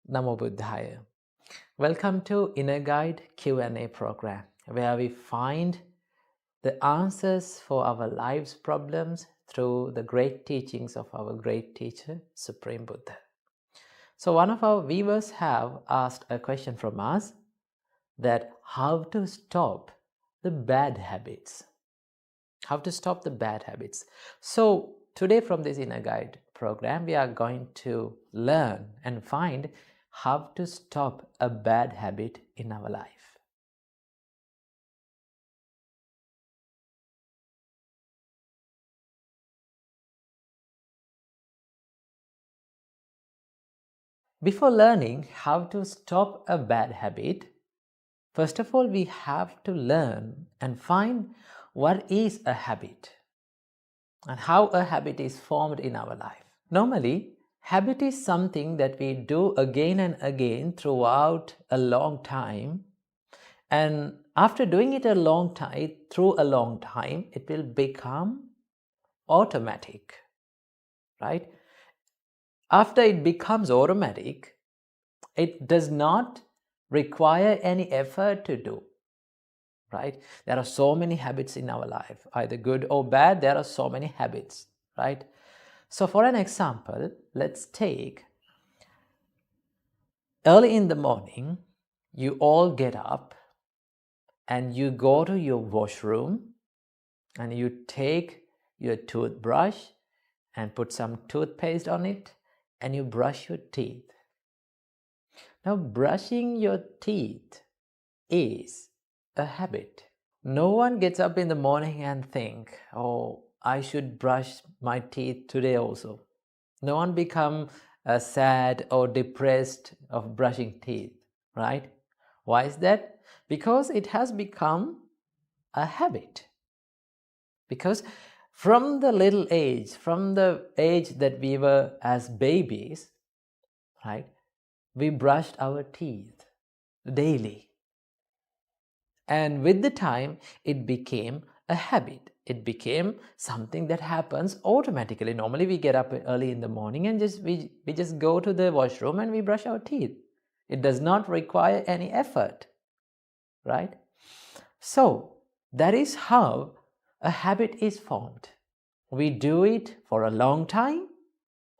Namo Buddhaya. Welcome to Inner Guide Q&A program, where we find the answers for our life's problems through the great teachings of our great teacher, Supreme Buddha. So one of our viewers have asked a question from us that how to stop the bad habits. How to stop the bad habits. So today from this Inner Guide program, we are going to learn and find how to stop a bad habit in our life. Before learning how to stop a bad habit, first of all, we have to learn and find what is a habit and how a habit is formed in our life. Normally, habit is something that we do again and again throughout a long time, and after doing it through a long time, it will become automatic, right? After it becomes automatic, it does not require any effort to do, right? There are so many habits in our life, either good or bad. There are so many habits, right? So for an example, let's take early in the morning, you all get up and you go to your washroom and you take your toothbrush and put some toothpaste on it and you brush your teeth. Now, brushing your teeth is a habit. No one gets up in the morning and think, oh, I should brush my teeth today also. No one become sad or depressed of brushing teeth, right? Why is that? Because it has become a habit. Because from the little age, from the age that we were as babies, right, we brushed our teeth daily. And with the time, it became a habit. It became something that happens automatically. Normally, we get up early in the morning and we just go to the washroom and we brush our teeth. It does not require any effort, right? So, that is how a habit is formed. We do it for a long time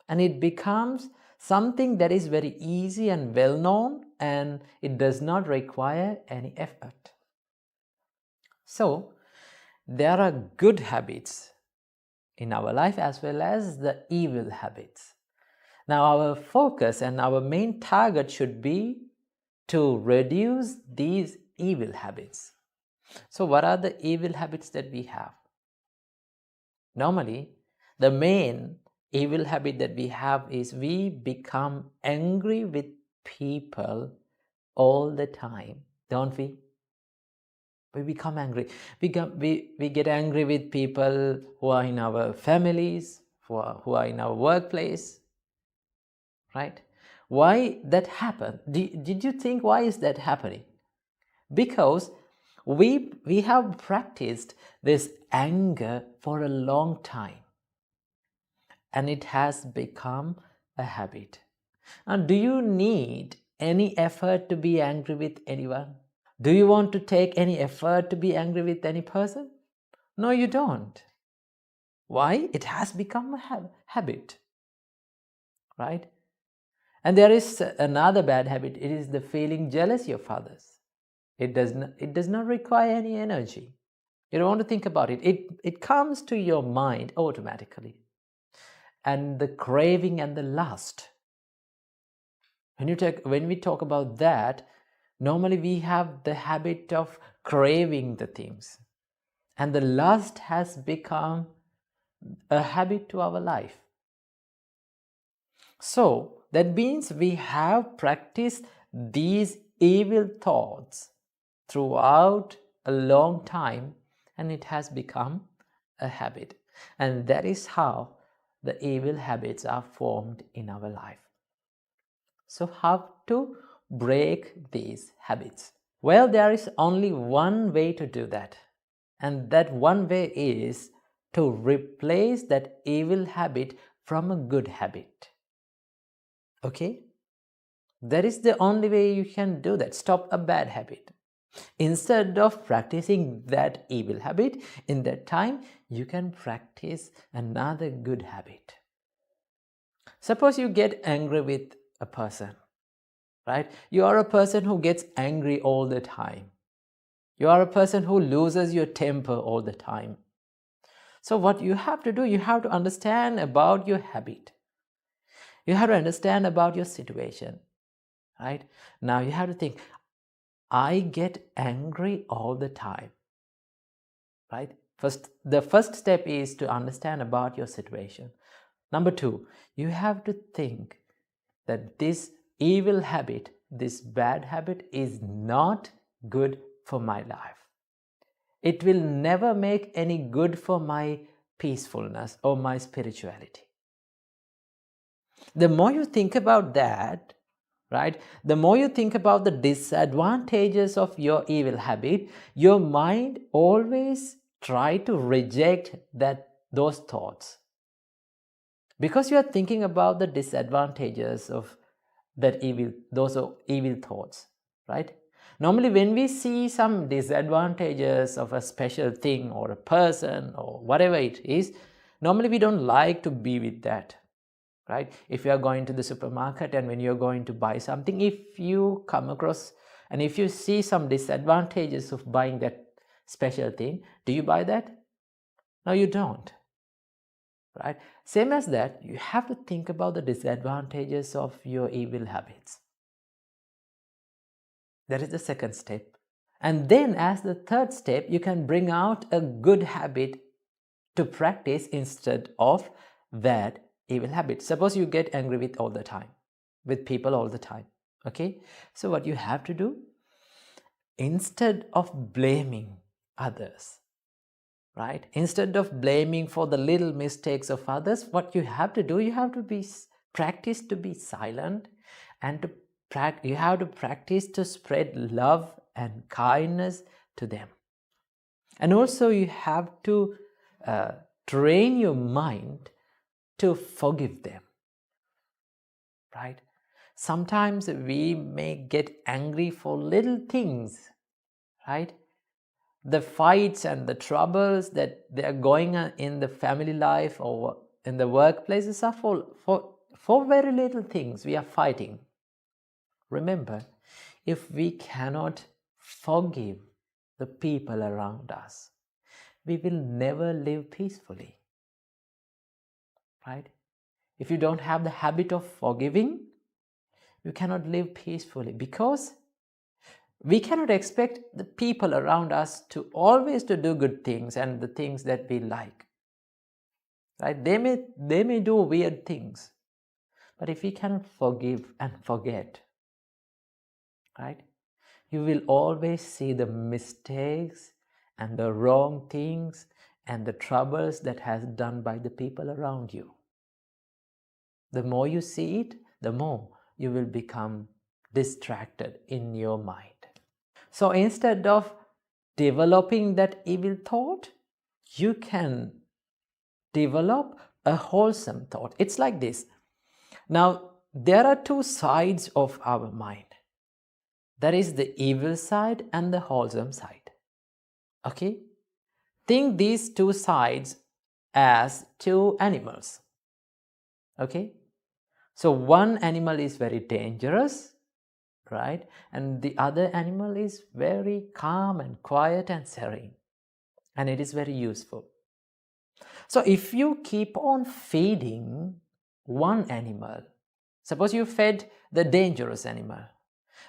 and it becomes something that is very easy and well known, and it does not require any effort. So, there are good habits in our life as well as the evil habits. Now, our focus and our main target should be to reduce these evil habits. So, what are the evil habits that we have? Normally, the main evil habit that we have is we become angry with people all the time, don't we? We become angry. We get angry with people who are in our families, who are in our workplace, right? Why that happened? Did you think why is that happening? Because we have practiced this anger for a long time and it has become a habit. And do you need any effort to be angry with anyone? Do you want to take any effort to be angry with any person? No, you don't. Why? It has become a habit, right? And there is another bad habit. It is the feeling jealousy of others. It does not require any energy. You don't want to think about it. It comes to your mind automatically. And the craving and the lust. When we talk about that, normally we have the habit of craving the things. And the lust has become a habit to our life. So that means we have practiced these evil thoughts throughout a long time and it has become a habit. And that is how the evil habits are formed in our life. So how to break these habits? Well, there is only one way to do that. And that one way is to replace that evil habit from a good habit. Okay? That is the only way you can do that. Stop a bad habit. Instead of practicing that evil habit, in that time, you can practice another good habit. Suppose you get angry with a person, right? You are a person who gets angry all the time. You are a person who loses your temper all the time. So what you have to do, you have to understand about your habit. You have to understand about your situation, right? Now you have to think, I get angry all the time, right? The first step is to understand about your situation. Number 2, you have to think that this evil habit, this bad habit is not good for my life. It will never make any good for my peacefulness or my spirituality. The more you think about that, right, the more you think about the disadvantages of your evil habit, your mind always try to reject those thoughts. Because you are thinking about the disadvantages of those evil thoughts, right? Normally, when we see some disadvantages of a special thing or a person or whatever it is, normally we don't like to be with that, right? If you are going to the supermarket and when you're going to buy something, if you come across and if you see some disadvantages of buying that special thing, do you buy that? No, you don't. Right? Same as that, you have to think about the disadvantages of your evil habits. That is the second step. And then as the third step, you can bring out a good habit to practice instead of that evil habit. Suppose you get angry with people all the time. Okay? So what you have to do, instead of blaming others, right? Instead of blaming for the little mistakes of others, what you have to do, you have to practice to be silent, and you have to practice to spread love and kindness to them. And also you have to train your mind to forgive them, right? Sometimes we may get angry for little things, right? The fights and the troubles that they are going on in the family life or in the workplaces are for very little things we are fighting. Remember, if we cannot forgive the people around us, we will never live peacefully, right? If you don't have the habit of forgiving, you cannot live peacefully, because we cannot expect the people around us to always to do good things and the things that we like, right? They may do weird things, but if we cannot forgive and forget, right, you will always see the mistakes and the wrong things and the troubles that has done by the people around you. The more you see it, the more you will become distracted in your mind. So instead of developing that evil thought, you can develop a wholesome thought. It's like this. Now, there are two sides of our mind. There is the evil side and the wholesome side. Okay? Think these two sides as two animals. Okay? So one animal is very dangerous, right? And the other animal is very calm and quiet and serene. And it is very useful. So if you keep on feeding one animal, suppose you fed the dangerous animal,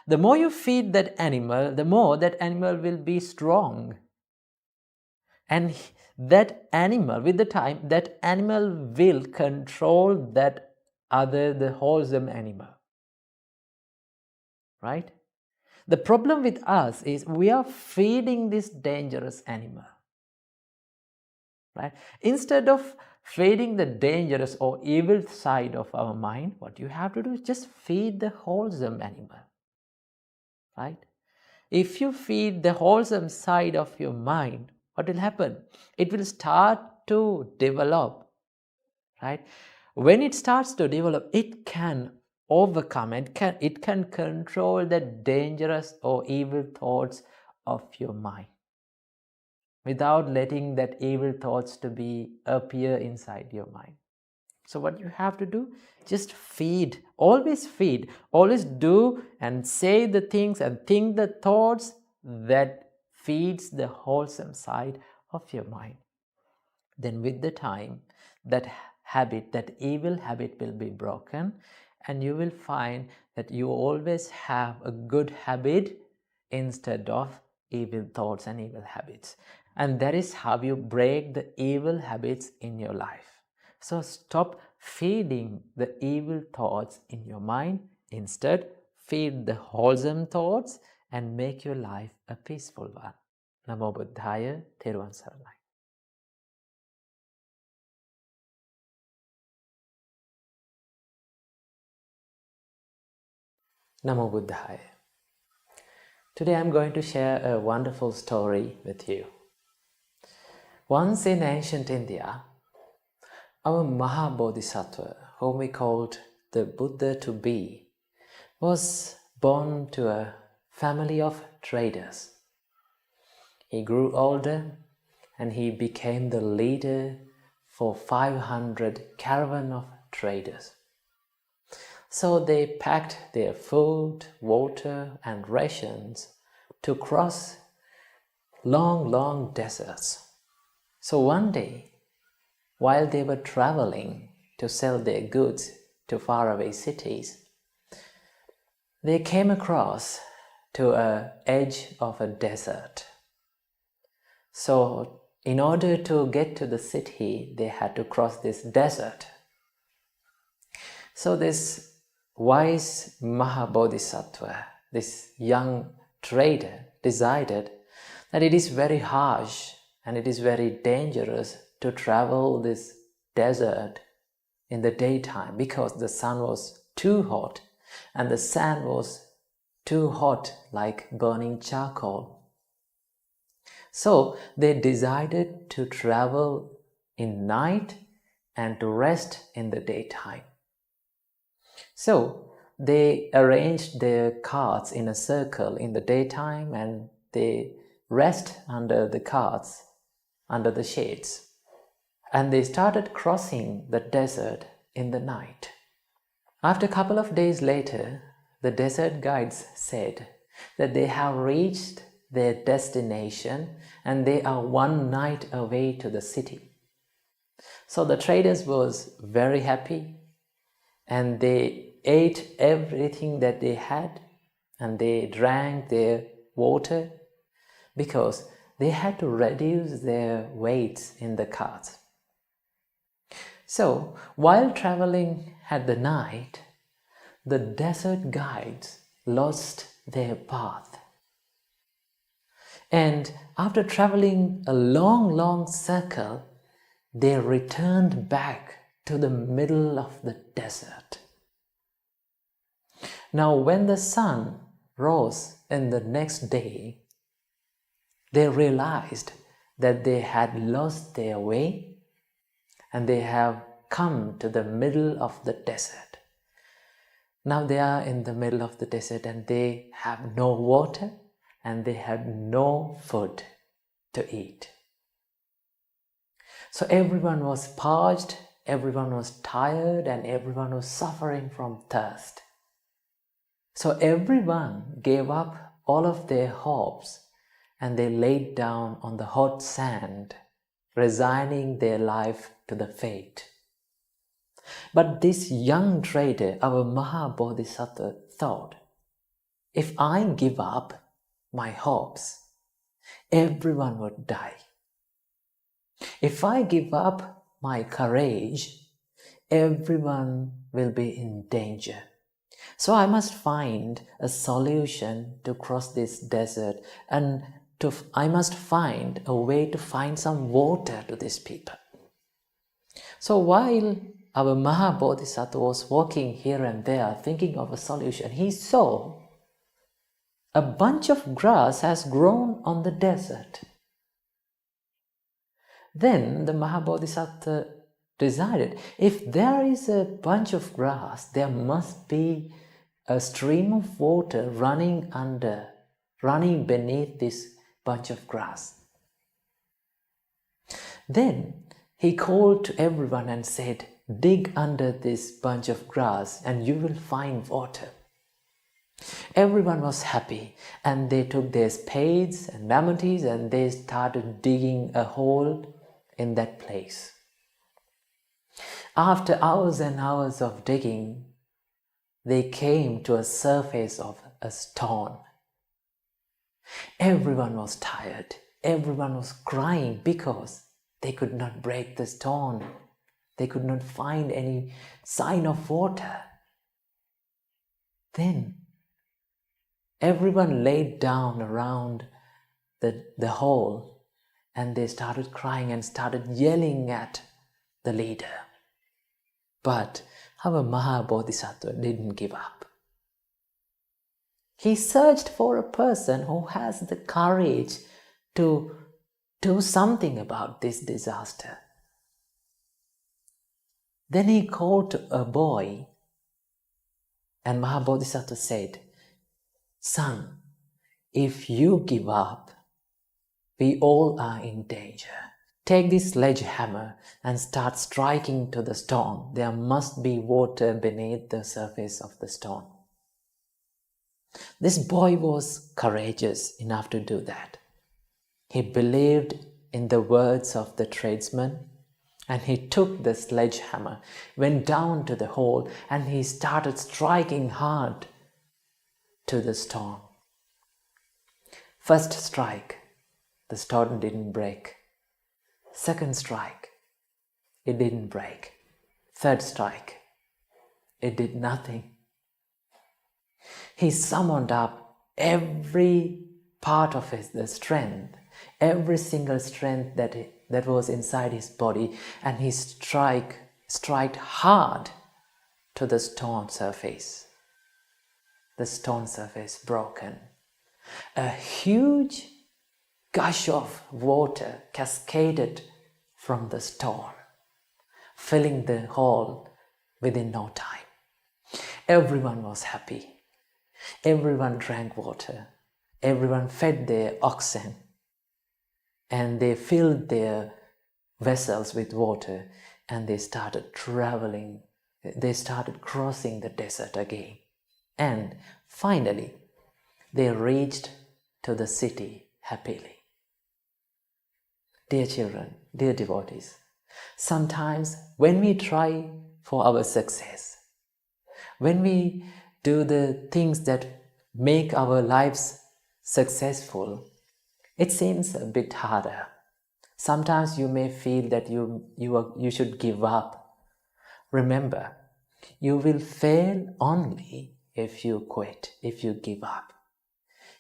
the more you feed that animal, the more that animal will be strong. And that animal, with the time, that animal will control the wholesome animal. Right? The problem with us is we are feeding this dangerous animal. Right? Instead of feeding the dangerous or evil side of our mind, what you have to do is just feed the wholesome animal. Right? If you feed the wholesome side of your mind, what will happen? It will start to develop. Right? When it starts to develop, it can overcome, it can control the dangerous or evil thoughts of your mind without letting that evil thoughts to be appear inside your mind. So what you have to do, just feed, always do and say the things and think the thoughts that feeds the wholesome side of your mind. Then with the time, that habit, that evil habit will be broken, and you will find that you always have a good habit instead of evil thoughts and evil habits. And that is how you break the evil habits in your life. So stop feeding the evil thoughts in your mind. Instead, feed the wholesome thoughts and make your life a peaceful one. Namo Buddhaya, Theruvan Saranai. Namo Buddhaya. Today I'm going to share a wonderful story with you. Once in ancient India, our Mahabodhisattva, whom we called the Buddha to be, was born to a family of traders. He grew older and he became the leader for 500 caravan of traders. So they packed their food, water and rations to cross long deserts. So one day, while they were traveling to sell their goods to faraway cities, they came across to an edge of a desert. So in order to get to the city, they had to cross this desert. So this wise Mahabodhisattva, this young trader, decided that it is very harsh and it is very dangerous to travel this desert in the daytime because the sun was too hot and the sand was too hot, like burning charcoal. So they decided to travel in night and to rest in the daytime. So they arranged their carts in a circle in the daytime and they rest under the carts, under the shades. And they started crossing the desert in the night. After a couple of days later, the desert guides said that they have reached their destination and they are one night away to the city. So the traders was very happy and they ate everything that they had and they drank their water because they had to reduce their weights in the carts. So while traveling at the night, the desert guides lost their path. And after traveling a long circle, they returned back to the middle of the desert. Now when the sun rose in the next day, they realized that they had lost their way and they have come to the middle of the desert. Now they are in the middle of the desert and they have no water and they have no food to eat. So everyone was parched, everyone was tired and everyone was suffering from thirst. So everyone gave up all of their hopes and they laid down on the hot sand, resigning their life to the fate. But this young trader, our Mahabodhisattva, thought, if I give up my hopes, everyone would die. If I give up my courage, everyone will be in danger. So I must find a solution to cross this desert and I must find a way to find some water to these people. So while our Mahabodhisattva was walking here and there thinking of a solution, he saw a bunch of grass has grown on the desert. Then the Mahabodhisattva decided, if there is a bunch of grass, there must be a stream of water running beneath this bunch of grass. Then he called to everyone and said, dig under this bunch of grass and you will find water. Everyone was happy, and they took their spades and mammoties and they started digging a hole in that place. After hours and hours of digging, they came to a surface of a stone. Everyone was tired. Everyone was crying because they could not break the stone. They could not find any sign of water. Then everyone laid down around the hole, and they started crying and started yelling at the leader. But our Mahabodhisattva didn't give up. He searched for a person who has the courage to do something about this disaster. Then he called to a boy, and Mahabodhisattva said, son, if you give up, we all are in danger. Take this sledgehammer and start striking to the stone. There must be water beneath the surface of the stone. This boy was courageous enough to do that. He believed in the words of the tradesman, and he took the sledgehammer, went down to the hole, and he started striking hard to the stone. First strike, the stone didn't break. Second strike, it didn't break. Third strike, it did nothing. He summoned up every part of the strength, every single strength that was inside his body, and he struck hard to the stone surface. The stone surface broken. A huge gush of water cascaded from the stone, filling the hole within no time. Everyone was happy. Everyone drank water. Everyone fed their oxen, and they filled their vessels with water, and they started traveling. They started crossing the desert again. And finally, they reached to the city happily. Dear children, dear devotees, sometimes when we try for our success, when we do the things that make our lives successful, it seems a bit harder. Sometimes you may feel that you should give up. Remember, you will fail only if you quit, if you give up.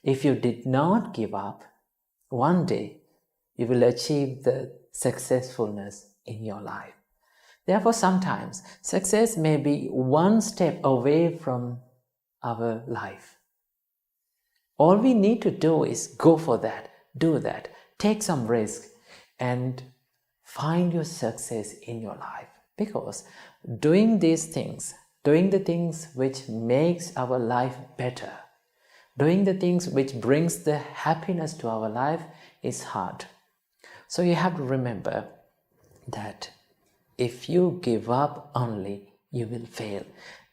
If you did not give up, one day you will achieve the successfulness in your life. Therefore, sometimes success may be one step away from our life. All we need to do is go for that, do that, take some risk, and find your success in your life. Because doing these things, doing the things which makes our life better, doing the things which brings the happiness to our life is hard. So you have to remember that if you give up only, you will fail.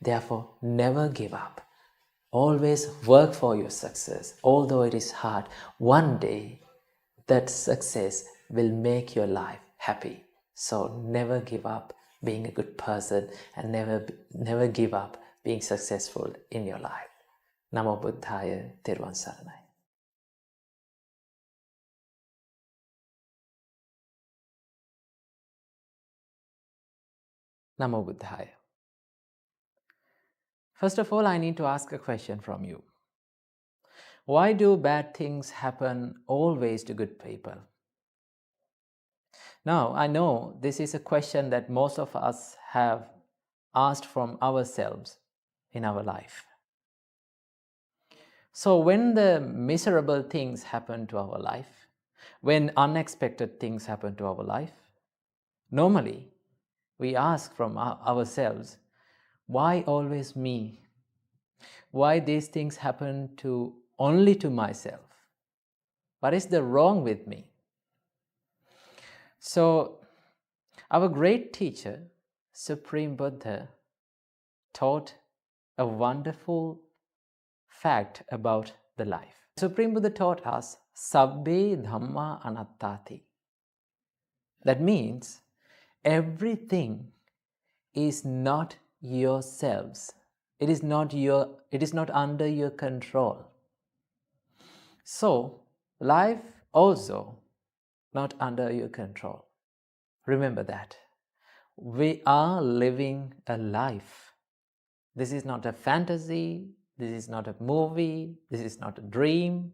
Therefore, never give up. Always work for your success. Although it is hard, one day that success will make your life happy. So never give up being a good person, and never give up being successful in your life. Namo Buddhaya, Thiruvon Saranai. Namo Buddhaya. First of all, I need to ask a question from you. Why do bad things happen always to good people? Now, I know this is a question that most of us have asked from ourselves in our life. So when the miserable things happen to our life, when unexpected things happen to our life, normally we ask from ourselves, why always me? Why these things happen only to myself? What is the wrong with me? So our great teacher, Supreme Buddha, taught a wonderful fact about the life. Supreme Buddha taught us, Sabbe Dhamma Anattati. That means everything is not yourselves. It is not under your control. So life also not under your control. Remember that. We are living a life. This is not a fantasy. This is not a movie. This is not a dream.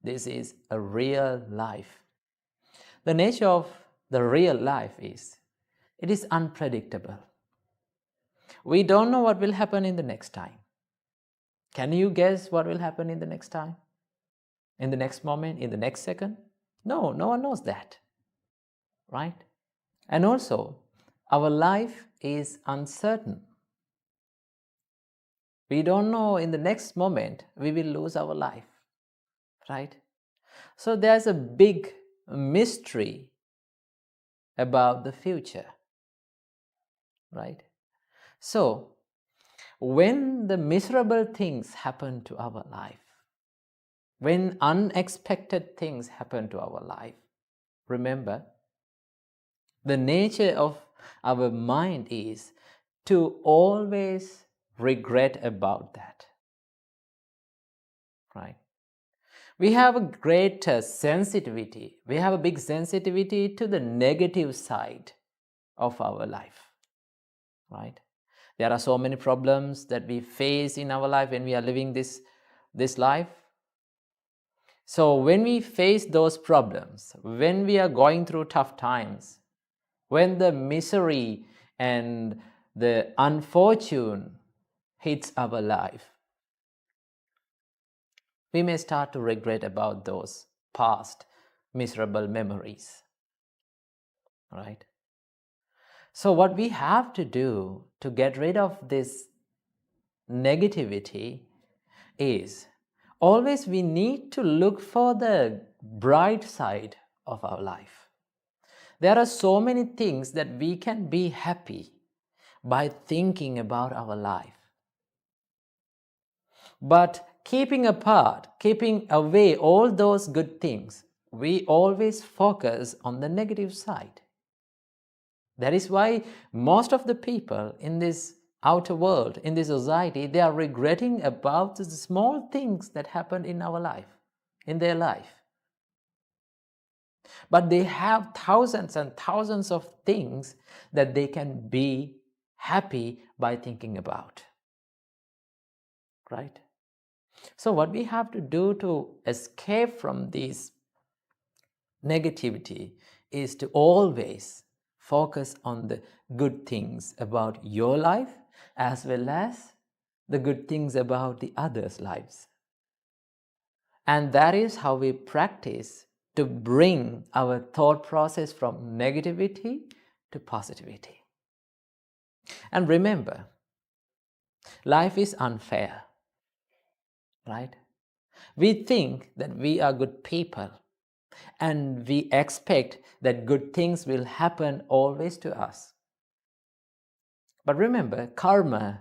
This is a real life. The nature of the real life is, it is unpredictable. We don't know what will happen in the next time. Can you guess what will happen in the next time? In the next moment? In the next second? No, no one knows that. Right? And also, our life is uncertain. We don't know in the next moment we will lose our life. Right? So there's a big mystery about the future. Right? So, when the miserable things happen to our life, when unexpected things happen to our life, remember, the nature of our mind is to always regret about that. Right? We have a great sensitivity. We have a big sensitivity to the negative side of our life. Right? There are so many problems that we face in our life when we are living this life. So when we face those problems, when we are going through tough times, when the misery and the unfortune hits our life, we may start to regret about those past miserable memories. Right? So what we have to do to get rid of this negativity is, always we need to look for the bright side of our life. There are so many things that we can be happy by thinking about our life. But keeping away all those good things, we always focus on the negative side. That is why most of the people in this outer world, in this society, they are regretting about the small things that happened in our life, in their life. But they have thousands and thousands of things that they can be happy by thinking about. Right? So what we have to do to escape from this negativity is to always focus on the good things about your life as well as the good things about the others' lives. And that is how we practice to bring our thought process from negativity to positivity. And remember, life is unfair, right? We think that we are good people and we expect that good things will happen always to us. But remember, karma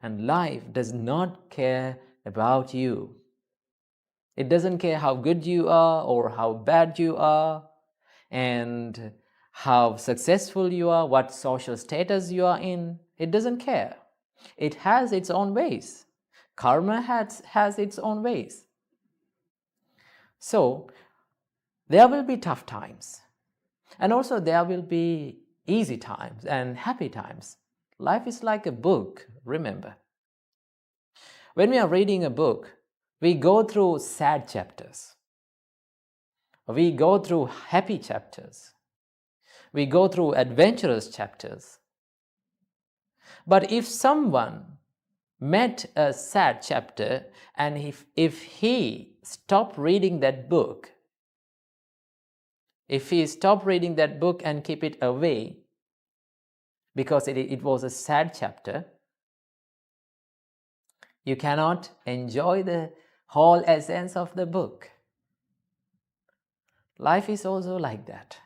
and life does not care about you. It doesn't care how good you are or how bad you are and how successful you are, what social status you are in. It doesn't care. It has its own ways. Karma has its own ways. So, there will be tough times. And also there will be easy times and happy times. Life is like a book, remember. When we are reading a book, we go through sad chapters. We go through happy chapters. We go through adventurous chapters. But if someone met a sad chapter and if he stopped reading that book, if he stopped reading that book and keep it away, because it was a sad chapter, you cannot enjoy the whole essence of the book. Life is also like that.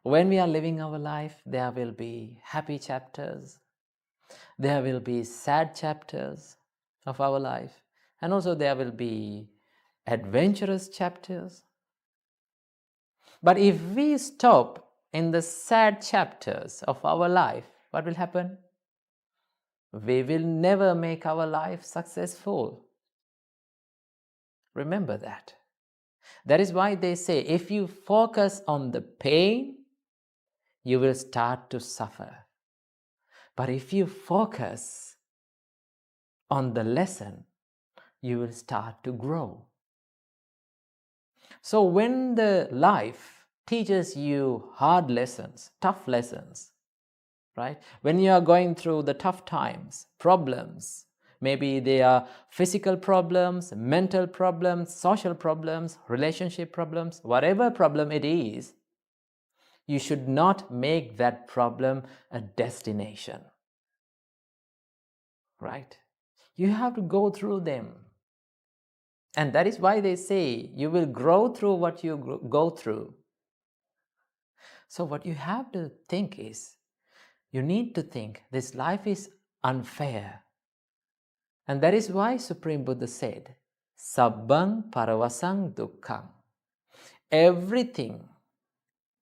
When we are living our life, there will be happy chapters, there will be sad chapters of our life, and also there will be adventurous chapters. But if we stop in the sad chapters of our life, what will happen? We will never make our life successful. Remember that. That is why they say, if you focus on the pain, you will start to suffer. But if you focus on the lesson, you will start to grow. So when the life teaches you hard lessons, tough lessons, right? When you are going through the tough times, problems, maybe they are physical problems, mental problems, social problems, relationship problems, whatever problem it is, you should not make that problem a destination, right? You have to go through them. And that is why they say you will grow through what you go through. So what you have to think is, you need to think this life is unfair. And that is why Supreme Buddha said, Sabbang paravasang dukkham. Everything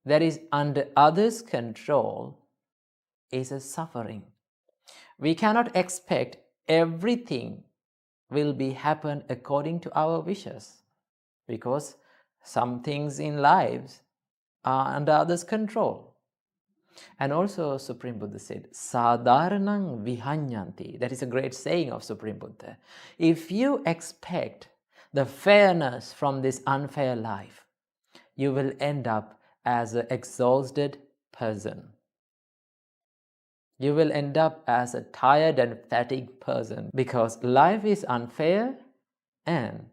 that is under others' control is a suffering. We cannot expect everything will be happen according to our wishes, because some things in lives are under others' control. And also Supreme Buddha said, Sadharanang vihanyanti. That is a great saying of Supreme Buddha. If you expect the fairness from this unfair life, you will end up as an exhausted person. You will end up as a tired and fatigued person, because life is unfair, and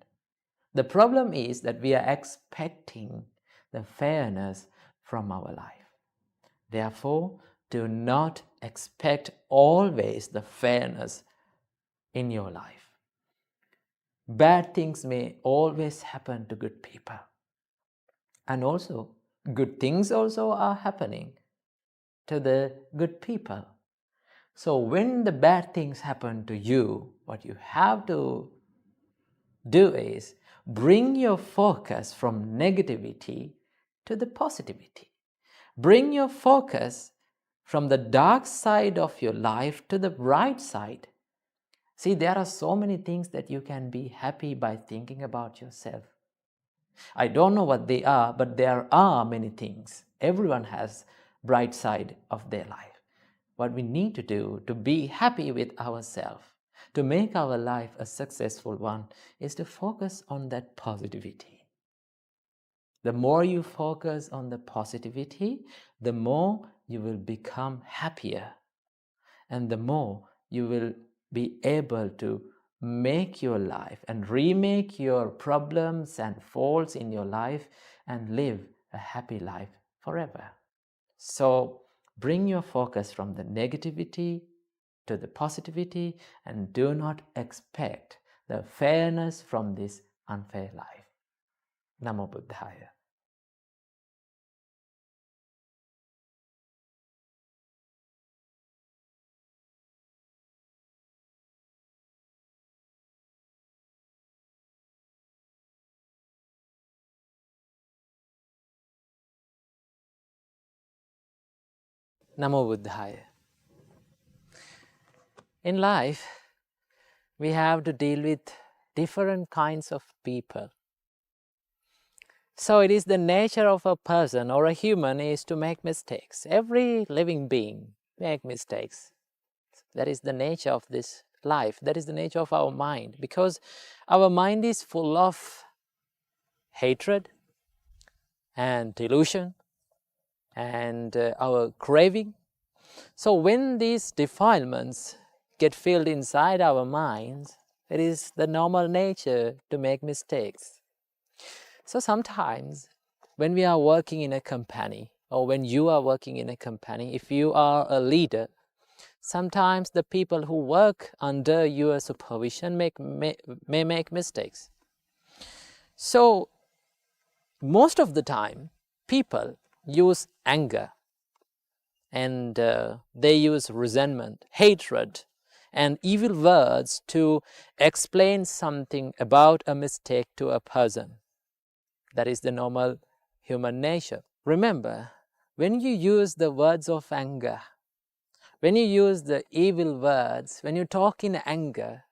the problem is that we are expecting the fairness from our life. Therefore, do not expect always the fairness in your life. Bad things may always happen to good people. And also, good things also are happening to the good people. So when the bad things happen to you, what you have to do is bring your focus from negativity to the positivity. Bring your focus from the dark side of your life to the bright side. See, there are so many things that you can be happy by thinking about yourself. I don't know what they are, but there are many things. Everyone has bright side of their life. What we need to do to be happy with ourselves, to make our life a successful one, is to focus on that positivity. The more you focus on the positivity, the more you will become happier, and the more you will be able to make your life and remake your problems and faults in your life and live a happy life forever. So bring your focus from the negativity to the positivity, and do not expect the fairness from this unfair life. Namo Buddhaya. Namo Buddhaya. In life, we have to deal with different kinds of people. So it is the nature of a person or a human is to make mistakes. Every living being make mistakes. That is the nature of this life. That is the nature of our mind, because our mind is full of hatred and delusion and our craving. So when these defilements get filled inside our minds, it is the normal nature to make mistakes. So sometimes when we are working in a company or when you are working in a company, if you are a leader, sometimes the people who work under your supervision may make mistakes. So most of the time, people use anger, and they use resentment, hatred, and evil words to explain something about a mistake to a person. That is the normal human nature. Remember, when you use the words of anger, when you use the evil words, when you talk in anger,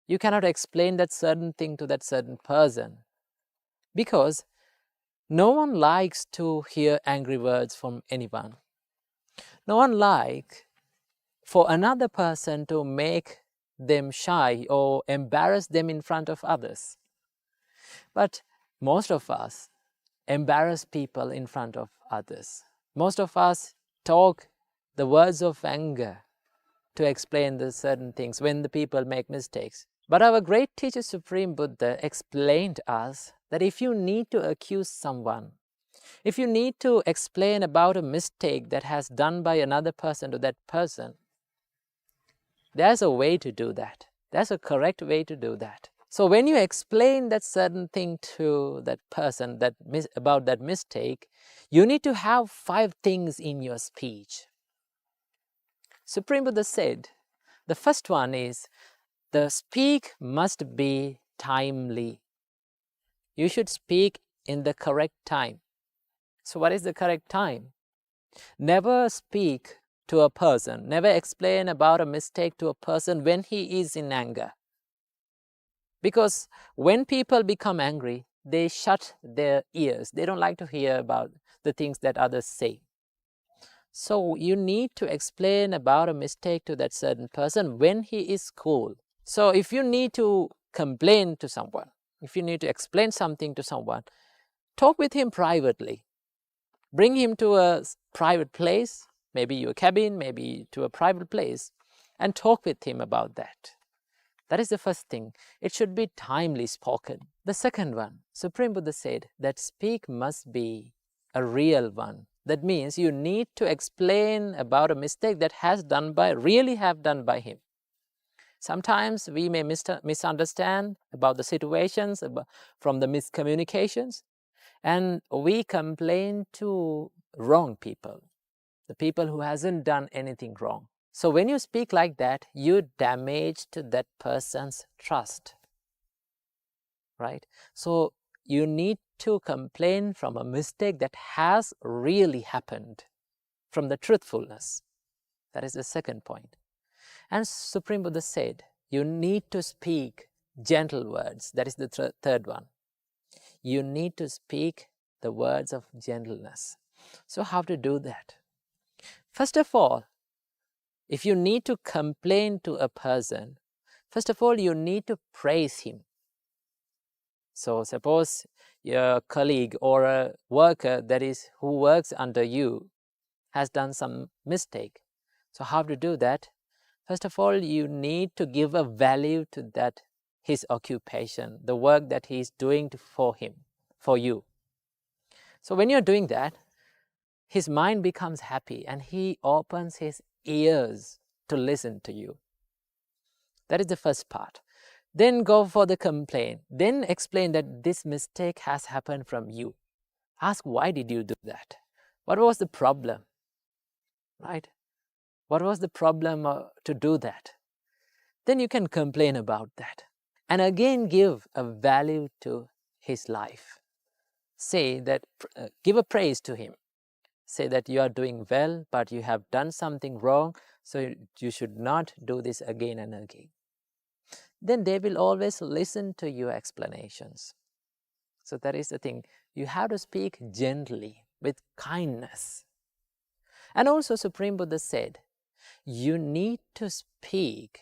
you cannot explain that certain thing to that certain person, because no one likes to hear angry words from anyone. No one likes for another person to make them shy or embarrass them in front of others. But most of us embarrass people in front of others. Most of us talk the words of anger to explain the certain things when the people make mistakes. But our great teacher, Supreme Buddha, explained to us that if you need to accuse someone, if you need to explain about a mistake that has done by another person to that person, there's a way to do that. There's a correct way to do that. So when you explain that certain thing to that person about that mistake, you need to have 5 things in your speech. Supreme Buddha said, the first one is, the speak must be timely. You should speak in the correct time. So what is the correct time? Never speak to a person, never explain about a mistake to a person when he is in anger. Because when people become angry, they shut their ears. They don't like to hear about the things that others say. So you need to explain about a mistake to that certain person when he is cool. So if you need to complain to someone, if you need to explain something to someone, talk with him privately. Bring him to a private place, maybe your cabin, maybe to a private place, and talk with him about that. That is the first thing. It should be timely spoken. The second one, Supreme Buddha said that speak must be a real one. That means you need to explain about a mistake that really have done by him. Sometimes we may misunderstand about the situations, from the miscommunications, and we complain to wrong people, the people who hasn't done anything wrong. So when you speak like that, you damage to that person's trust, right? So you need to complain from a mistake that has really happened, from the truthfulness. That is the second point. And Supreme Buddha said, you need to speak gentle words. That is the third one. You need to speak the words of gentleness. So how to do that? First of all, if you need to complain to a person, first of all, you need to praise him. So suppose your colleague or a worker who works under you has done some mistake. So how to do that? First of all, you need to give a value to his occupation, the work that he is doing for you. So when you're doing that, his mind becomes happy and he opens his ears to listen to you. That is the first part. Then go for the complaint. Then explain that this mistake has happened from you. Ask, why did you do that? What was the problem? Right? What was the problem to do that? Then you can complain about that. And again, give a value to his life. Say that, give a praise to him. Say that you are doing well, but you have done something wrong, so you should not do this again and again. Then they will always listen to your explanations. So that is the thing. You have to speak gently, with kindness. And also Supreme Buddha said, you need to speak,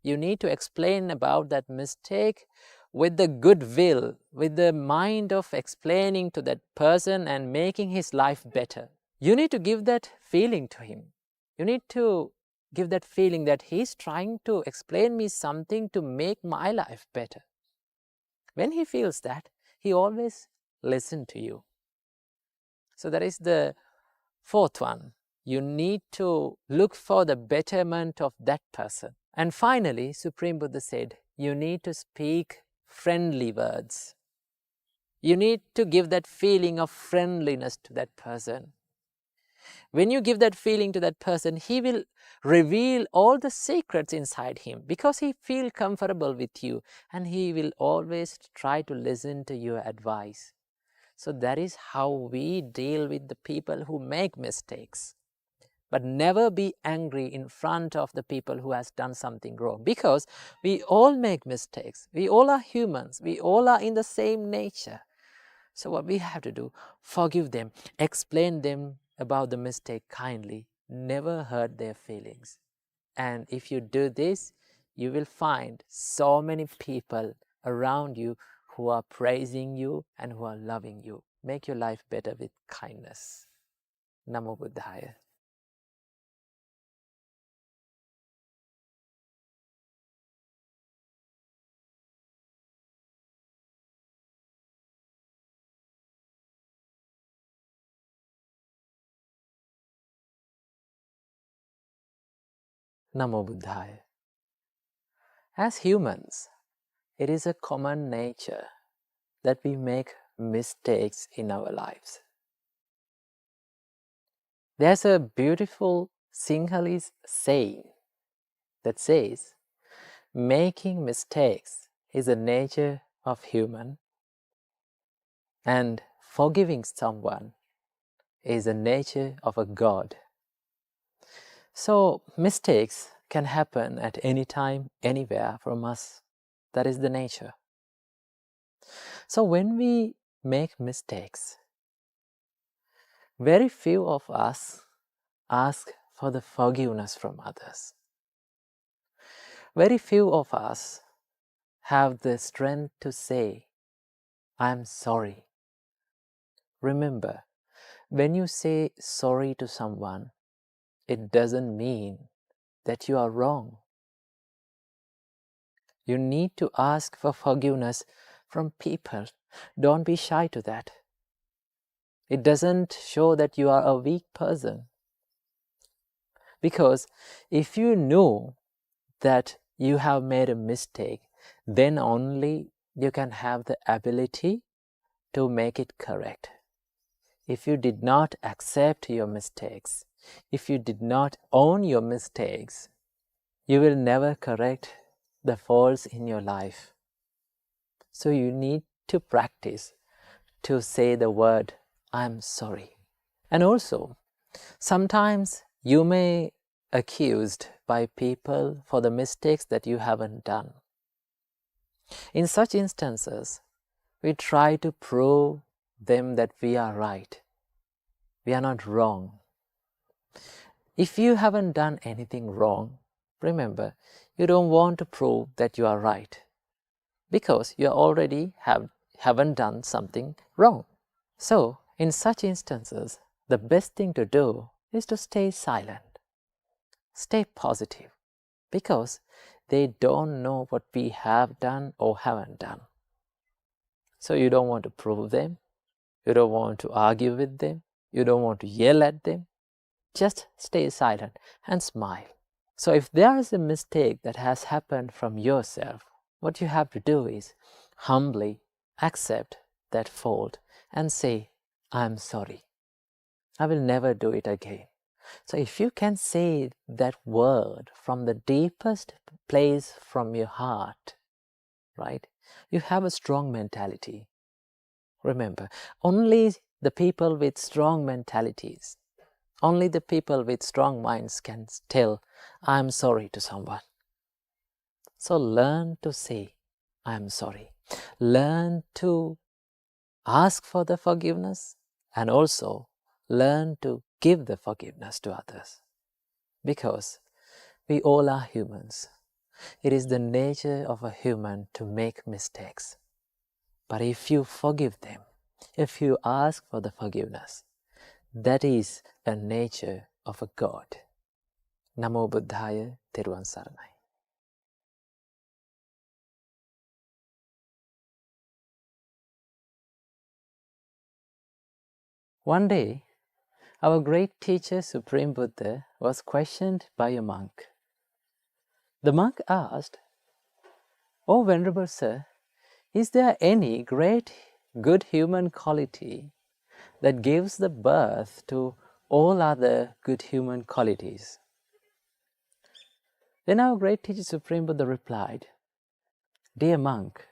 you need to explain about that mistake with the goodwill, with the mind of explaining to that person and making his life better. You need to give that feeling to him. You need to give that feeling that he's trying to explain me something to make my life better. When he feels that, he always listens to you. So that is the fourth one. You need to look for the betterment of that person. And finally, Supreme Buddha said, you need to speak friendly words. You need to give that feeling of friendliness to that person. When you give that feeling to that person, he will reveal all the secrets inside him because he feels comfortable with you, and he will always try to listen to your advice. So that is how we deal with the people who make mistakes. But never be angry in front of the people who has done something wrong, because we all make mistakes. We all are humans. We all are in the same nature. So what we have to do, forgive them, explain them about the mistake kindly, never hurt their feelings. And if you do this, you will find so many people around you who are praising you and who are loving you. Make your life better with kindness. Namo Buddhaya. Namo Buddhaya. As humans, it is a common nature that we make mistakes in our lives. There's a beautiful Sinhalese saying that says, making mistakes is the nature of human, and forgiving someone is the nature of a God. So mistakes can happen at any time, anywhere from us. That is the nature. So when we make mistakes, very few of us ask for the forgiveness from others. Very few of us have the strength to say, I'm sorry. Remember, when you say sorry to someone, it doesn't mean that you are wrong. You need to ask for forgiveness from people. Don't be shy to that. It doesn't show that you are a weak person. Because if you know that you have made a mistake, then only you can have the ability to make it correct. If you did not accept your mistakes, if you did not own your mistakes, you will never correct the faults in your life. So you need to practice to say the word, I'm sorry. And also, sometimes you may be accused by people for the mistakes that you haven't done. In such instances, we try to prove them that we are right. We are not wrong. If you haven't done anything wrong, remember, you don't want to prove that you are right, because you already haven't done something wrong. So, in such instances, the best thing to do is to stay silent. Stay positive, because they don't know what we have done or haven't done. So you don't want to prove them. You don't want to argue with them. You don't want to yell at them. Just stay silent and smile. So if there is a mistake that has happened from yourself, what you have to do is humbly accept that fault and say, I'm sorry. I will never do it again. So if you can say that word from the deepest place from your heart, right, you have a strong mentality. Remember, only the people with strong mentalities, only the people with strong minds can tell, I'm sorry to someone. So learn to say, I'm sorry. Learn to ask for the forgiveness, and also learn to give the forgiveness to others. Because we all are humans. It is the nature of a human to make mistakes. But if you forgive them, if you ask for the forgiveness, that is a nature of a God. Namo Buddhaya, Theruvan Saranai. One day, our great teacher, Supreme Buddha, was questioned by a monk. The monk asked, "Oh, Venerable Sir, is there any great good human quality that gives the birth to all other good human qualities?" Then our great teacher, Supreme Buddha, replied, "Dear monk,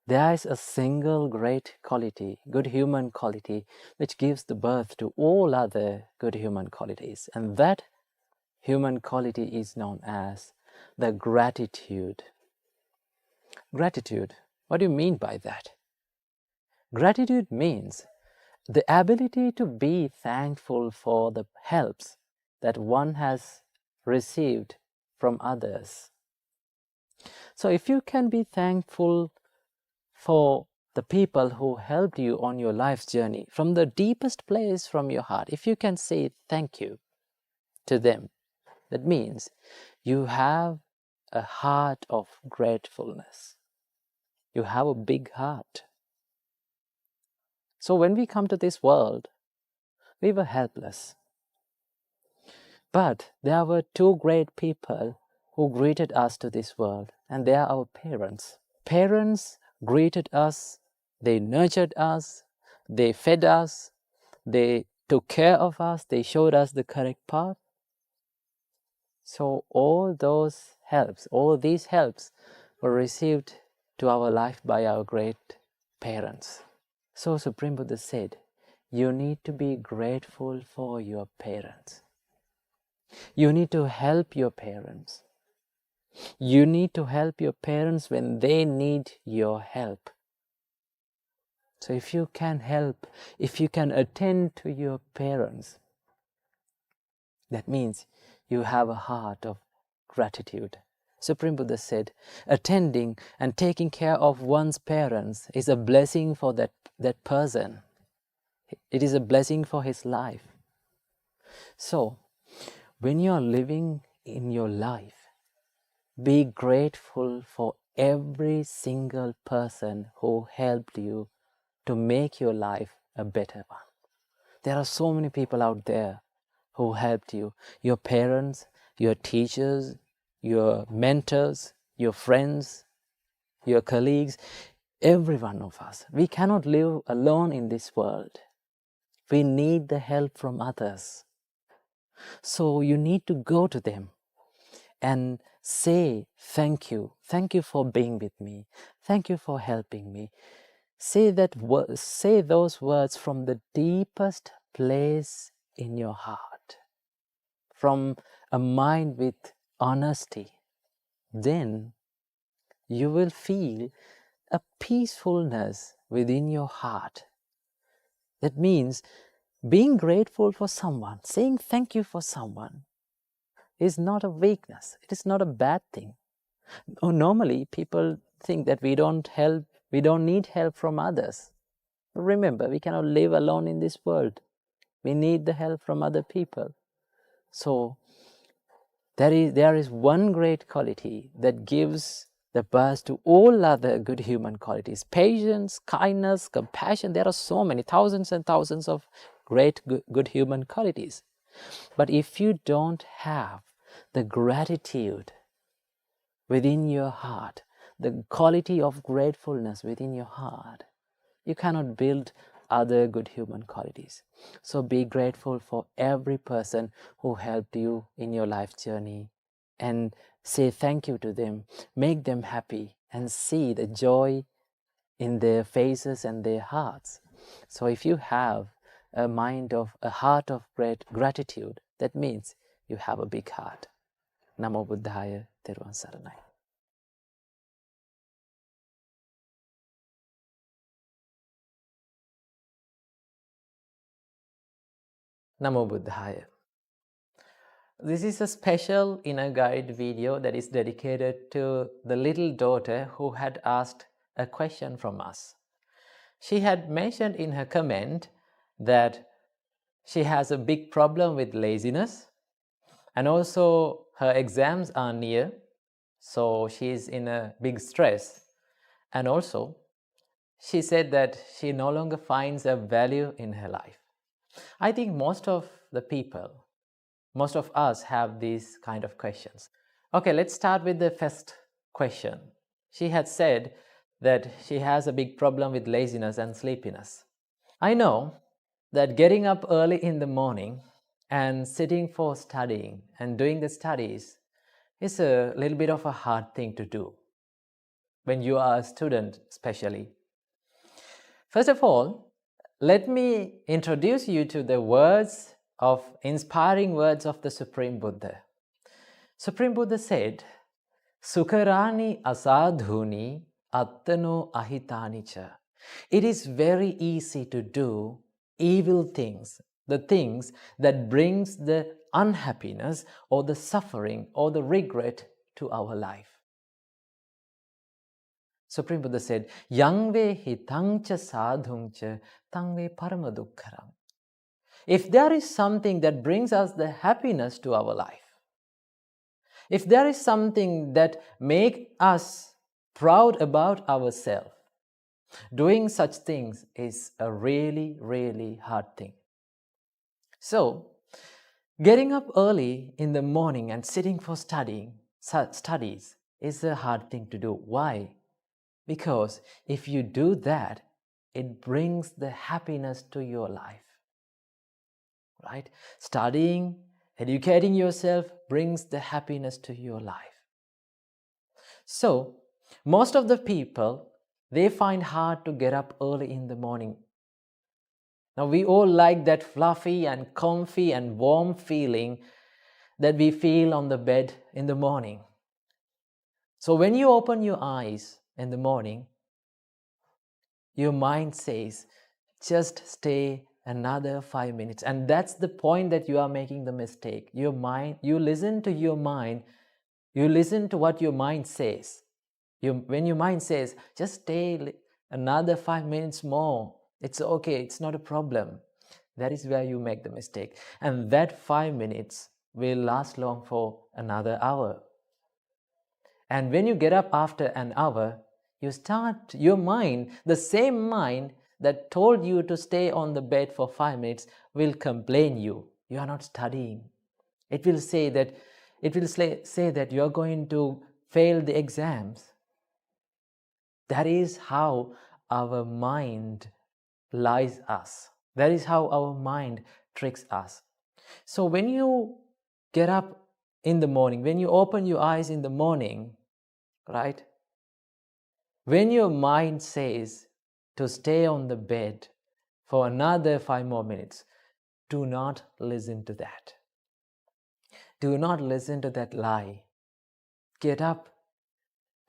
there is a single great quality, good human quality, which gives the birth to all other good human qualities. And that human quality is known as the gratitude." Gratitude, what do you mean by that? Gratitude means the ability to be thankful for the helps that one has received from others. So if you can be thankful for the people who helped you on your life's journey, from the deepest place from your heart, if you can say thank you to them, that means you have a heart of gratefulness. You have a big heart. So when we come to this world, we were helpless. But there were two great people who greeted us to this world, and they are our parents. Parents greeted us, they nurtured us, they fed us, they took care of us, they showed us the correct path. So all those helps, all these helps were received to our life by our great parents. So Supreme Buddha said, you need to be grateful for your parents. You need to help your parents. You need to help your parents when they need your help. So if you can help, if you can attend to your parents, that means you have a heart of gratitude. Supreme Buddha said, attending and taking care of one's parents is a blessing for that person. It is a blessing for his life. So, when you are living in your life, be grateful for every single person who helped you to make your life a better one. There are so many people out there who helped you. Your parents, your teachers, your mentors, your friends, your colleagues, every one of us. We cannot live alone in this world. We need the help from others. So you need to go to them and say thank you. Thank you for being with me. Thank you for helping me. Say those words from the deepest place in your heart, from a mind with honesty. Then you will feel a peacefulness within your heart. That means being grateful for someone, saying thank you for someone is not a weakness. It is not a bad thing. Normally, people think that we don't need help from others. But remember, we cannot live alone in this world. We need the help from other people. So there is one great quality that gives the birth to all other good human qualities. Patience, kindness, compassion. There are so many, thousands and thousands of great good human qualities. But if you don't have the gratitude within your heart, the quality of gratefulness within your heart, you cannot build other good human qualities. So be grateful for every person who helped you in your life journey and say thank you to them. Make them happy and see the joy in their faces and their hearts. So if you have a heart of great gratitude, that means you have a big heart. Namo Buddhaya, Teruvan Saranai. Namo Buddhaya. This is a special inner guide video that is dedicated to the little daughter who had asked a question from us. She had mentioned in her comment that she has a big problem with laziness, and also her exams are near, so she is in a big stress. And also, she said that she no longer finds a value in her life. I think most of the people, most of us have these kind of questions. Okay, let's start with the first question. She had said that she has a big problem with laziness and sleepiness. I know that getting up early in the morning and sitting for studying and doing the studies is a little bit of a hard thing to do when you are a student, especially. First of all, let me introduce you to the inspiring words of the Supreme Buddha. Supreme Buddha said, Sukharani asadhuni attano ahitanicha. It is very easy to do evil things, the things that brings the unhappiness or the suffering or the regret to our life. Supreme Buddha said, Yangve hitangcha sadhungcha tangve paramadukkaram. If there is something that brings us the happiness to our life, if there is something that makes us proud about ourselves, doing such things is a really, really hard thing. So, getting up early in the morning and sitting for studies is a hard thing to do. Why? Because if you do that, it brings the happiness to your life. Right? Studying, educating yourself brings the happiness to your life. So, most of the people, they find hard to get up early in the morning. Now, we all like that fluffy and comfy and warm feeling that we feel on the bed in the morning. So, when you open your eyes in the morning, your mind says, just stay another 5 minutes. And that's the point that you are making the mistake. Your mind, you listen to your mind, you listen to what your mind says. When your mind says, just stay another 5 minutes more, it's okay, it's not a problem. That is where you make the mistake. And that 5 minutes will last long for another hour. And when you get up after an hour, your mind, the same mind that told you to stay on the bed for 5 minutes will complain you. You are not studying. It will say that you are going to fail the exams. That is how our mind lies us. That is how our mind tricks us. So when you get up in the morning, when you open your eyes in the morning, right? When your mind says to stay on the bed for another 5 more minutes, do not listen to that. Do not listen to that lie. Get up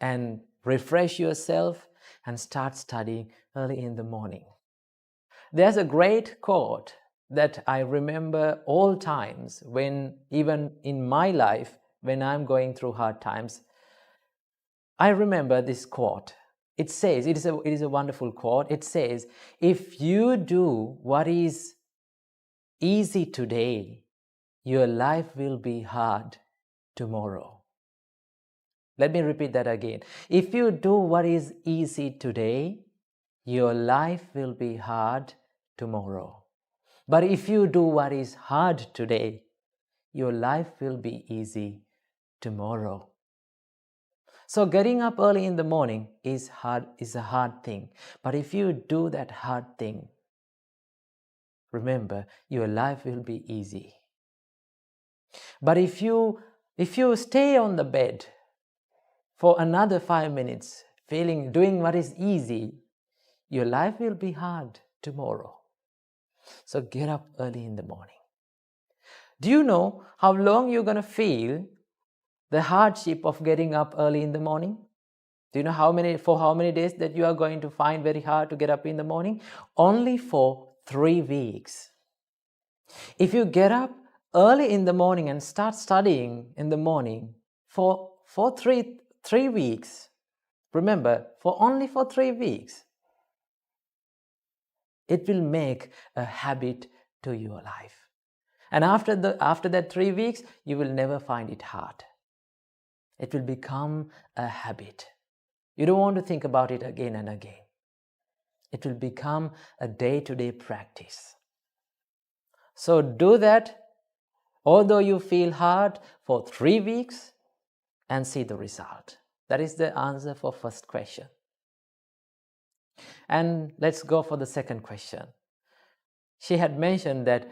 and refresh yourself and start studying early in the morning. There's a great quote that I remember all times when, even in my life, when I'm going through hard times, I remember this quote. It says, it is a wonderful quote. It says, if you do what is easy today, your life will be hard tomorrow. Let me repeat that again. If you do what is easy today, your life will be hard tomorrow. But if you do what is hard today, your life will be easy tomorrow. So getting up early in the morning is a hard thing. But if you do that hard thing, remember, your life will be easy. But if you stay on the bed for another 5 minutes, doing what is easy, your life will be hard tomorrow. So get up early in the morning. Do you know how long you're going to feel the hardship of getting up early in the morning? Do you know how many days that you are going to find very hard to get up in the morning? Only for 3 weeks. If you get up early in the morning and start studying in the morning for 3 weeks, remember, only for 3 weeks, it will make a habit to your life. And after that 3 weeks, you will never find it hard. It will become a habit. You don't want to think about it again and again. It will become a day-to-day practice. So do that, although you feel hard, for 3 weeks and see the result. That is the answer for first question. And let's go for the second question. She had mentioned that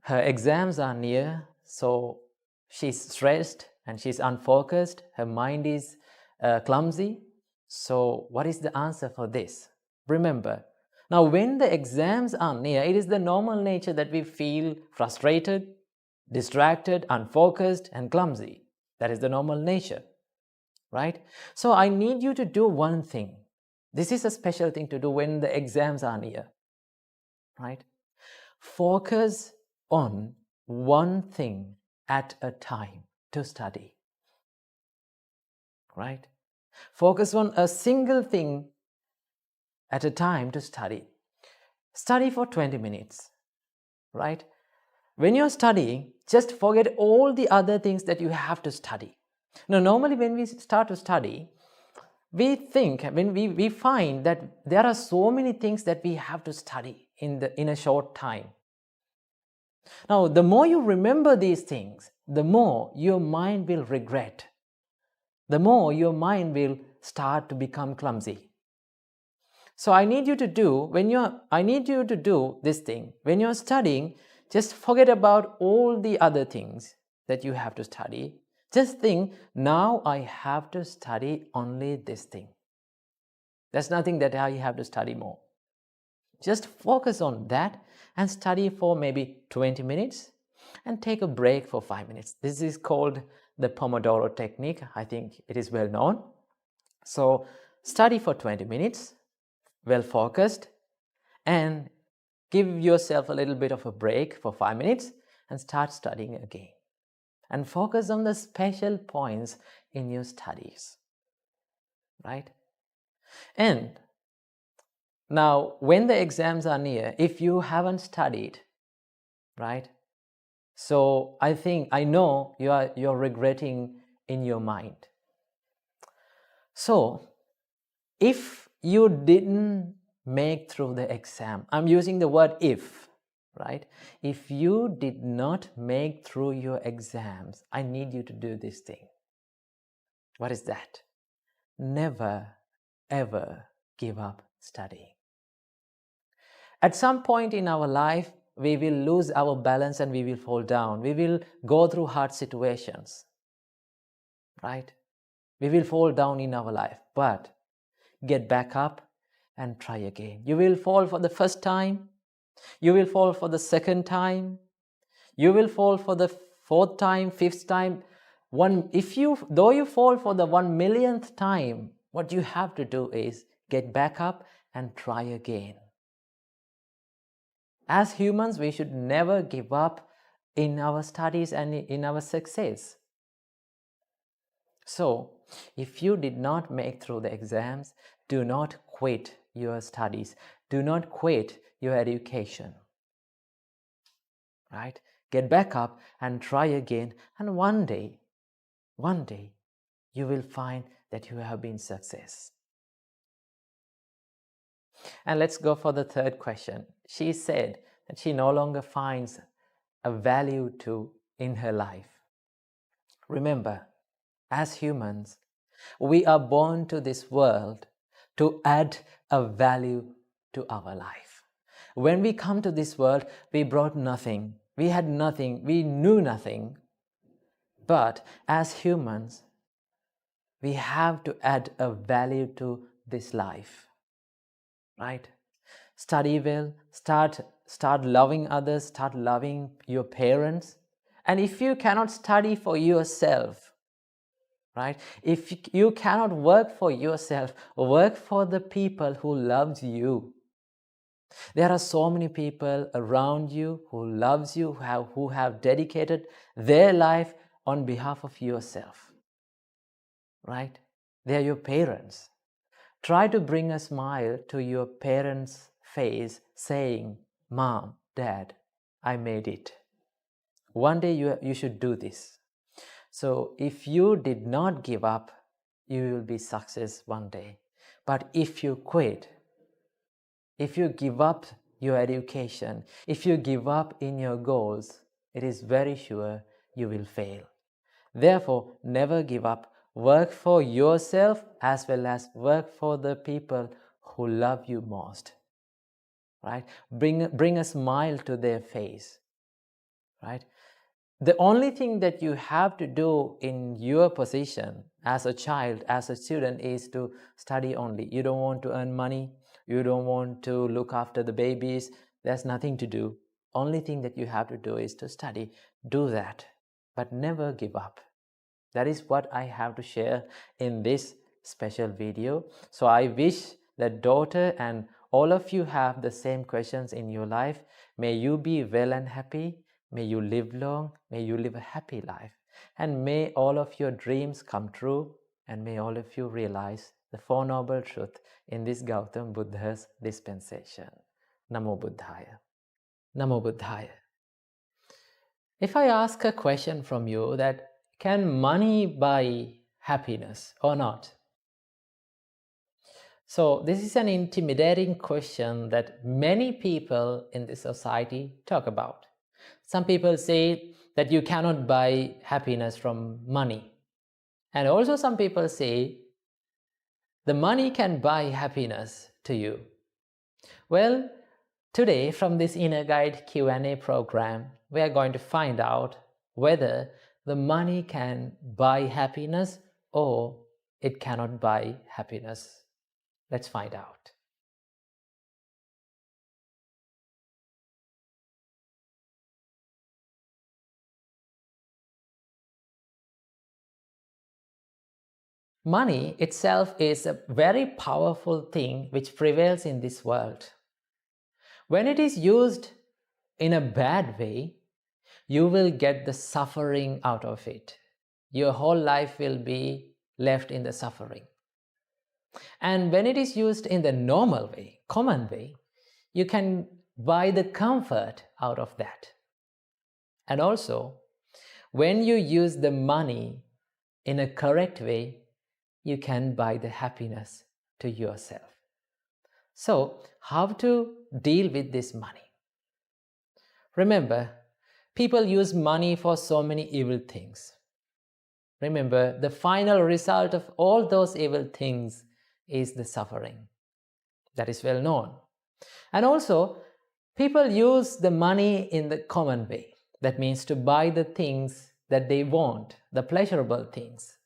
her exams are near, so she's stressed and she's unfocused. Her mind is clumsy. So what is the answer for this? Remember, now when the exams are near, it is the normal nature that we feel frustrated, distracted, unfocused, and clumsy. That is the normal nature, right? So I need you to do one thing. This is a special thing to do when the exams are near, right? Focus on one thing at a time to study, right? Focus on a single thing at a time to study. Study for 20 minutes, right? When you're studying, just forget all the other things that you have to study. Now, normally when we start to study, we think, when we find that there are so many things that we have to study in a short time. Now, the more you remember these things, the more your mind will regret. The more your mind will start to become clumsy. So I need you to do this thing. When you're studying, just forget about all the other things that you have to study. Just think, now I have to study only this thing. There's nothing that I have to study more. Just focus on that and study for maybe 20 minutes and take a break for 5 minutes. This is called the Pomodoro technique. I think it is well known. So study for 20 minutes, well focused, and give yourself a little bit of a break for 5 minutes and start studying again. And focus on the special points in your studies, right? And now, when the exams are near, if you haven't studied, right? So I know you're regretting in your mind. So, if you didn't make through the exam, I'm using the word if, right? If you did not make through your exams, I need you to do this thing. What is that? Never, ever give up studying. At some point in our life, we will lose our balance and we will fall down. We will go through hard situations, right? We will fall down in our life, but get back up and try again. You will fall for the first time. You will fall for the second time. You will fall for the fourth time, fifth time. Though you fall for the 1,000,000th time, what you have to do is get back up and try again. As humans, we should never give up in our studies and in our success. So, if you did not make through the exams, do not quit your studies. Do not quit your education. Right? Get back up and try again, and one day, you will find that you have been success. And let's go for the third question. She said that she no longer finds a value in her life. Remember, as humans, we are born to this world to add a value to our life. When we come to this world, we brought nothing. We had nothing. We knew nothing. But as humans, we have to add a value to this life. Right? Study well, start loving others, start loving your parents. And if you cannot study for yourself, right? If you cannot work for yourself, work for the people who loves you. There are so many people around you who loves you, who have dedicated their life on behalf of yourself, right? They are your parents. Try to bring a smile to your parents' face saying, "Mom, Dad, I made it." One day you should do this. So if you did not give up, you will be success one day. But if you quit, if you give up your education, if you give up in your goals, it is very sure you will fail. Therefore, never give up. Work for yourself as well as work for the people who love you most. Right? Bring a smile to their face. Right? The only thing that you have to do in your position as a child, as a student, is to study only. You don't want to earn money. You don't want to look after the babies. There's nothing to do. Only thing that you have to do is to study. Do that, but never give up. That is what I have to share in this special video. So I wish that daughter and all of you have the same questions in your life. May you be well and happy. May you live long. May you live a happy life. And may all of your dreams come true. And may all of you realize the Four Noble Truths in this Gautam Buddha's dispensation. Namo Buddhaya. Namo Buddhaya. If I ask a question from you that, can money buy happiness or not? So this is an intimidating question that many people in this society talk about. Some people say that you cannot buy happiness from money. And also some people say the money can buy happiness to you. Well, today from this Inner Guide Q&A program, we are going to find out whether the money can buy happiness or it cannot buy happiness. Let's find out. Money itself is a very powerful thing which prevails in this world. When it is used in a bad way, you will get the suffering out of it. Your whole life will be left in the suffering. And when it is used in the normal way, common way, you can buy the comfort out of that. And also, when you use the money in a correct way, you can buy the happiness to yourself. So, how to deal with this money? Remember, people use money for so many evil things. Remember, the final result of all those evil things is the suffering. That is well known. And also, people use the money in the common way. That means to buy the things that they want, the pleasurable things.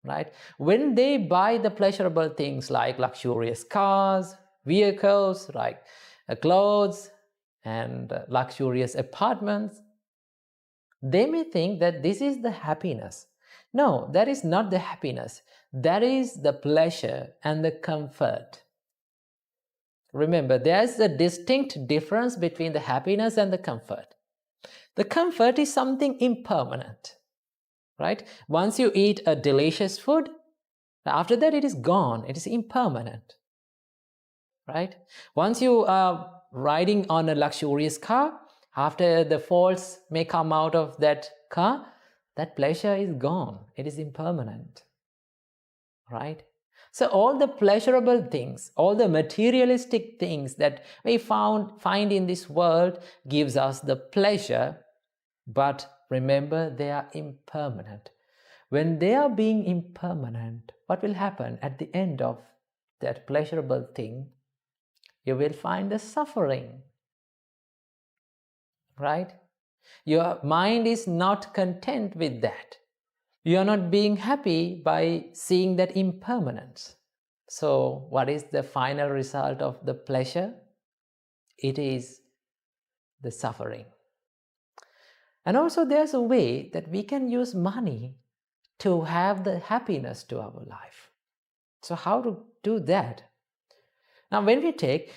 Right? When they buy the pleasurable things like luxurious cars, vehicles, like clothes, and luxurious apartments, they may think that this is the happiness. No, that is not the happiness. That is the pleasure and the comfort. Remember, there is a distinct difference between the happiness and the comfort. The comfort is something impermanent, right? Once you eat a delicious food, after that it is gone, it is impermanent, right? Once you are riding on a luxurious car, after the faults may come out of that car, that pleasure is gone, it is impermanent, right? So all the pleasurable things, all the materialistic things that we find in this world gives us the pleasure, but remember, they are impermanent. When they are being impermanent, what will happen at the end of that pleasurable thing? You will find the suffering, right? Your mind is not content with that. You are not being happy by seeing that impermanence. So what is the final result of the pleasure? It is the suffering. And also there's a way that we can use money to have the happiness to our life. So how to do that? Now when we take,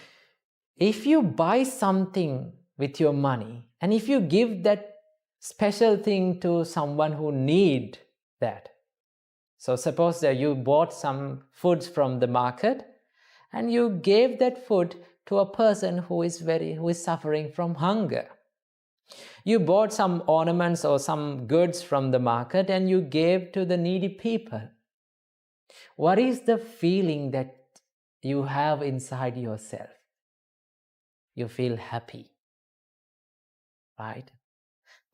if you buy something with your money and if you give that special thing to someone who need that. So suppose that you bought some foods from the market and you gave that food to a person who is suffering from hunger. You bought some ornaments or some goods from the market and you gave to the needy people. What is the feeling that you have inside yourself? you feel happy, right?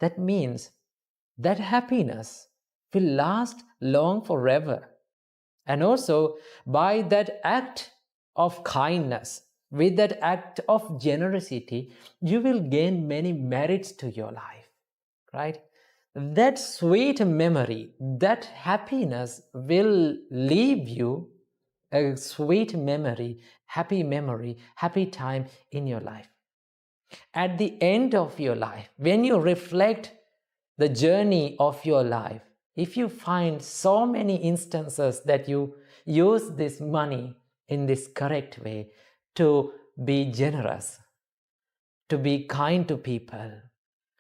That means that happiness will last long forever. And also, by that act of kindness, with that act of generosity, you will gain many merits to your life, right? That sweet memory, that happiness will leave you a sweet memory, happy time in your life. At the end of your life, when you reflect the journey of your life, if you find so many instances that you use this money in this correct way to be generous, to be kind to people,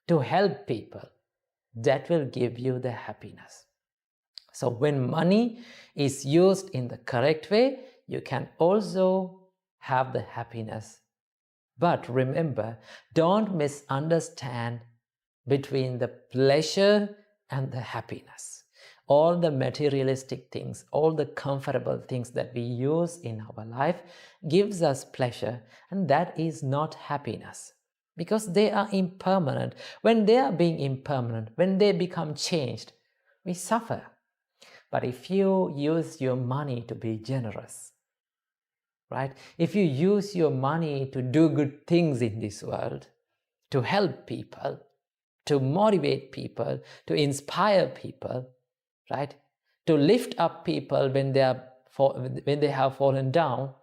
to help people, that will give you the happiness. So when money is used in the correct way, you can also have the happiness. But remember, don't misunderstand between the pleasure and the happiness. All the materialistic things, all the comfortable things that we use in our life gives us pleasure, and that is not happiness, because they are impermanent. When they are being impermanent, when they become changed, we suffer. But if you use your money to be generous, right? If you use your money to do good things in this world, to help people, to motivate people, to inspire people, right? To lift up people when they have fallen down,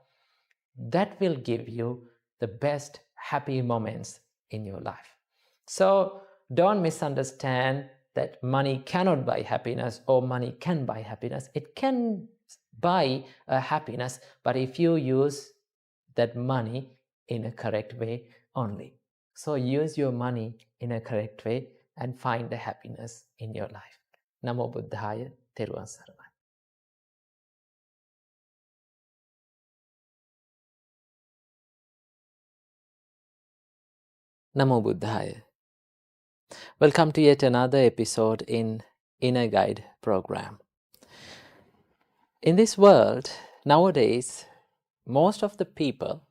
that will give you the best happy moments in your life. So don't misunderstand that money cannot buy happiness or money can buy happiness. It can buy a happiness, but if you use that money in a correct way only. So use your money in a correct way and find the happiness in your life. Namo Buddhaya, Therwan Saranai. Namo Buddhaya. Welcome to yet another episode in Inner Guide program. In this world, nowadays, most of the people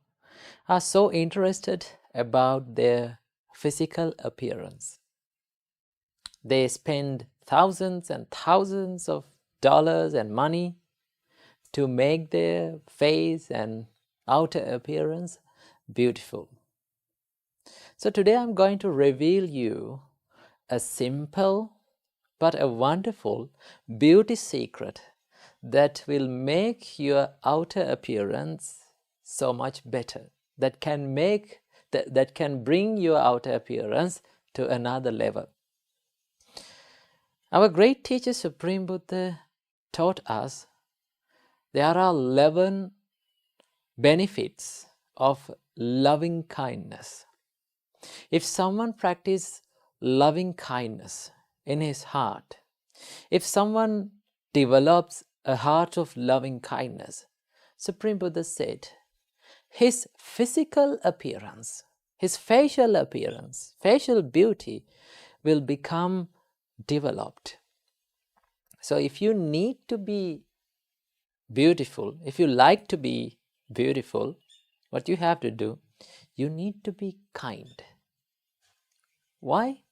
are so interested about their physical appearance. They spend thousands and thousands of dollars and money to make their face and outer appearance beautiful. So today I'm going to reveal you a simple but a wonderful beauty secret that will make your outer appearance so much better, that can bring your outer appearance to another level. Our great teacher Supreme Buddha taught us there are 11 benefits of loving kindness. If someone practices loving kindness in his heart, if someone develops a heart of loving kindness, Supreme Buddha said, his physical appearance, his facial appearance, facial beauty will become developed. So if you need to be beautiful, if you like to be beautiful, what you have to do, you need to be kind. Why?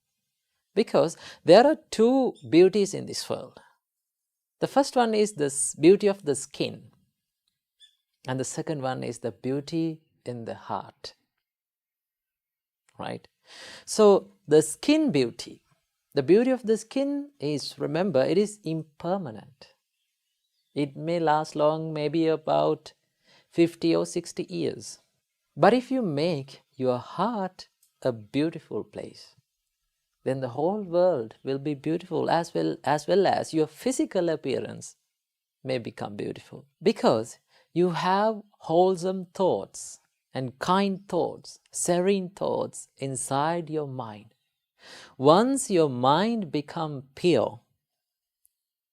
Because there are two beauties in this world. The first one is the beauty of the skin, and the second one is the beauty in the heart. Right? So the skin beauty, the beauty of the skin is, remember, it is impermanent. It may last long, maybe about 50 or 60 years. But if you make your heart a beautiful place, then the whole world will be beautiful, as well as your physical appearance may become beautiful. Because you have wholesome thoughts and kind thoughts, serene thoughts inside your mind. Once your mind becomes pure,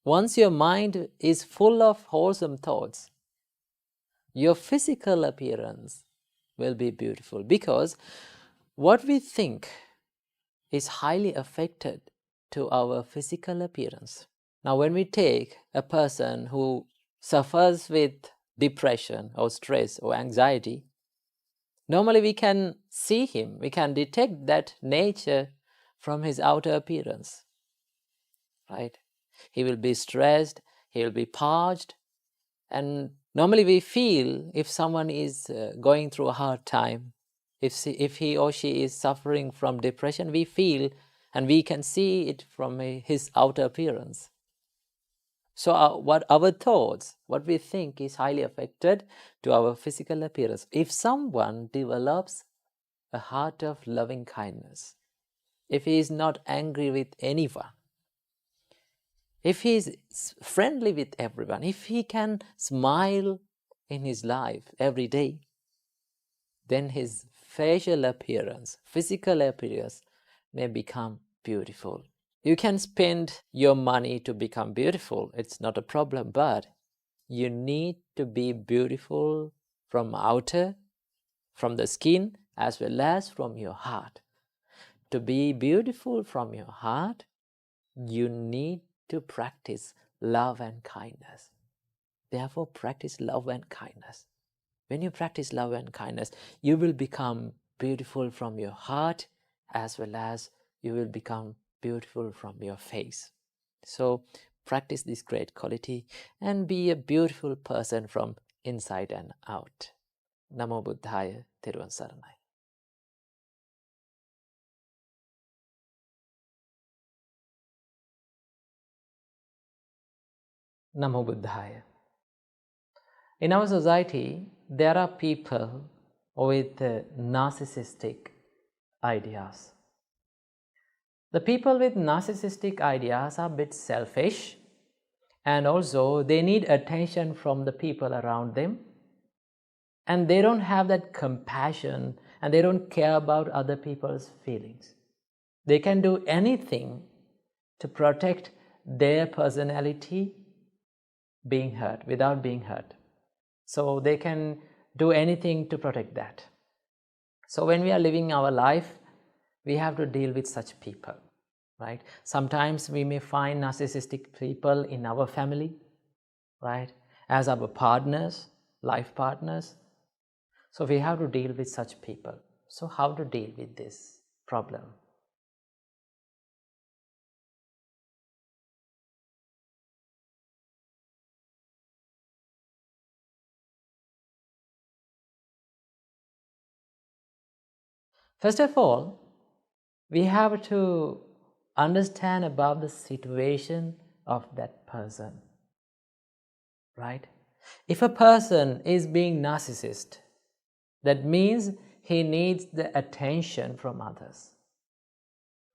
once your mind is full of wholesome thoughts, your physical appearance will be beautiful, because what we think is highly affected to our physical appearance. Now, when we take a person who suffers with depression or stress or anxiety, Normally we can see him, we can detect that nature from his outer appearance, right? He will be stressed, he will be parched, and normally we feel if someone is going through a hard time, if he or she is suffering from depression, we feel and we can see it from his outer appearance. So what our thoughts, what we think is highly affected to our physical appearance. If someone develops a heart of loving kindness, if he is not angry with anyone, if he is friendly with everyone, if he can smile in his life every day, then his facial appearance, physical appearance may become beautiful. You can spend your money to become beautiful, it's not a problem, but you need to be beautiful from outer, from the skin, as well as from your heart. To be beautiful from your heart, you need to practice love and kindness. Therefore, practice love and kindness. When you practice love and kindness, you will become beautiful from your heart, as well as you will become beautiful from your face. So practice this great quality and be a beautiful person from inside and out. Namo Buddhaya, Thiruvon Saranai. Namo Buddhaya. In our society, there are people with narcissistic ideas. The people with narcissistic ideas are a bit selfish, and also they need attention from the people around them, and they don't have that compassion, and they don't care about other people's feelings. They can do anything to protect their personality being hurt, without being hurt. So they can do anything to protect that. So when we are living our life, we have to deal with such people, right? Sometimes we may find narcissistic people in our family, right? As our partners, life partners. So we have to deal with such people. So how to deal with this problem? First of all, we have to understand about the situation of that person, right? If a person is being narcissist, that means he needs the attention from others,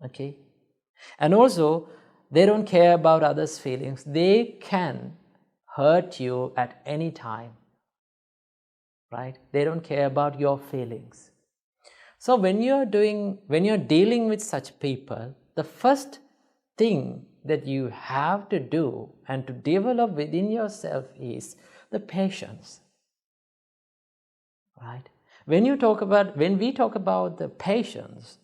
okay? And also, they don't care about others' feelings. They can hurt you at any time, right? They don't care about your feelings. So when you're dealing with such people, the first thing that you have to do and to develop within yourself is the patience, right? When we talk about the patience,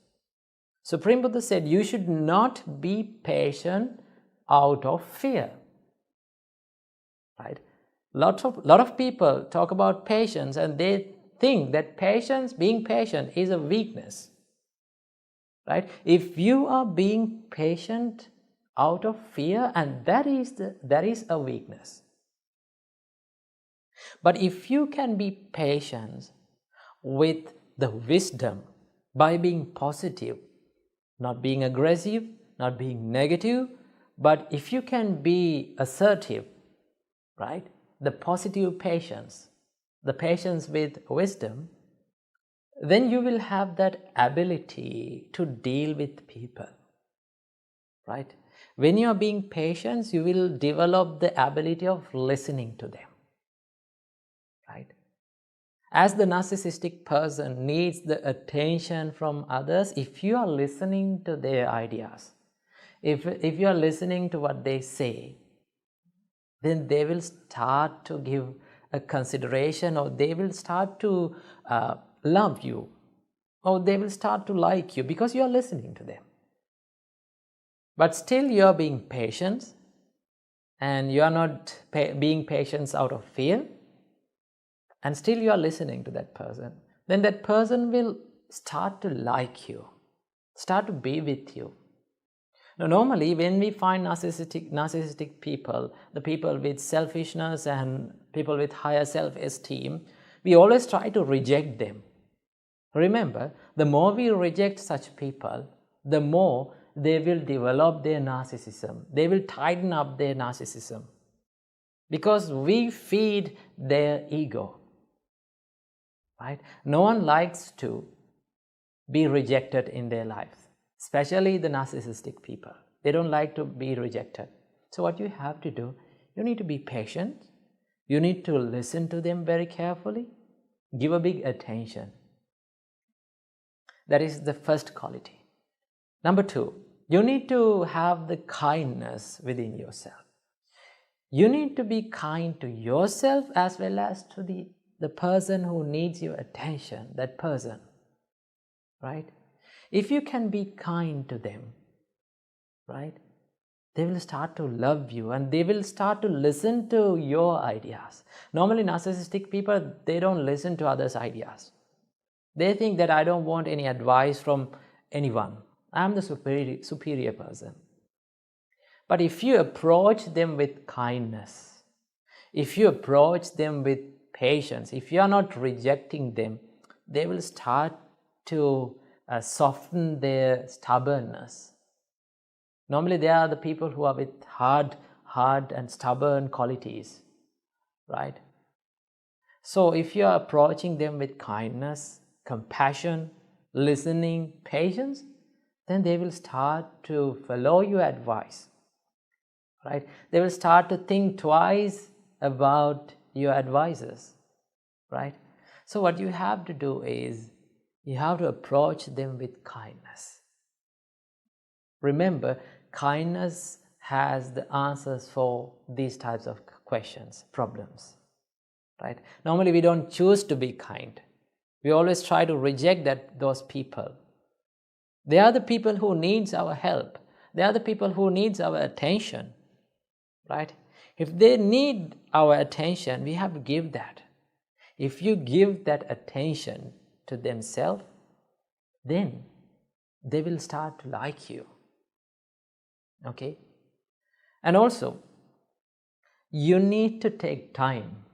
Supreme Buddha said you should not be patient out of fear, right? Lot of people talk about patience and they think that being patient is a weakness, right? If you are being patient out of fear, and that is a weakness. But if you can be patient with the wisdom by being positive, not being aggressive, not being negative, but if you can be assertive, right? The positive patience, the patience with wisdom, then you will have that ability to deal with people, right? When you are being patient, you will develop the ability of listening to them, right? As the narcissistic person needs the attention from others, if you are listening to their ideas, if you are listening to what they say, then they will start to give a consideration, or they will start to love you, or they will start to like you because you are listening to them. But still you are being patient, and you are not being patient out of fear, and still you are listening to that person, then that person will start to like you, start to be with you. Now, normally when we find narcissistic people, the people with selfishness and people with higher self-esteem, we always try to reject them. Remember, the more we reject such people, the more they will develop their narcissism. They will tighten up their narcissism because we feed their ego. Right? No one likes to be rejected in their lives, especially the narcissistic people. They don't like to be rejected. So what you have to do, you need to be patient. You need to listen to them very carefully. Give a big attention. That is the first quality. Number 2, you need to have the kindness within yourself. You need to be kind to yourself as well as to the person who needs your attention, that person. Right? If you can be kind to them, right, they will start to love you and they will start to listen to your ideas. Normally, narcissistic people, they don't listen to others' ideas. They think that I don't want any advice from anyone. I'm the superior person. But if you approach them with kindness, if you approach them with patience, if you are not rejecting them, they will start to soften their stubbornness. Normally, they are the people who are with hard and stubborn qualities, right? So, if you are approaching them with kindness, compassion, listening, patience, then they will start to follow your advice, right? They will start to think twice about your advices, right? So, what you have to do is, you have to approach them with kindness. Remember, kindness has the answers for these types of questions, problems, right? Normally, we don't choose to be kind. We always try to reject those people. They are the people who needs our help. They are the people who needs our attention, right? If they need our attention, we have to give that. If you give that attention to themselves, then they will start to like you. Okay? And also, you need to take time,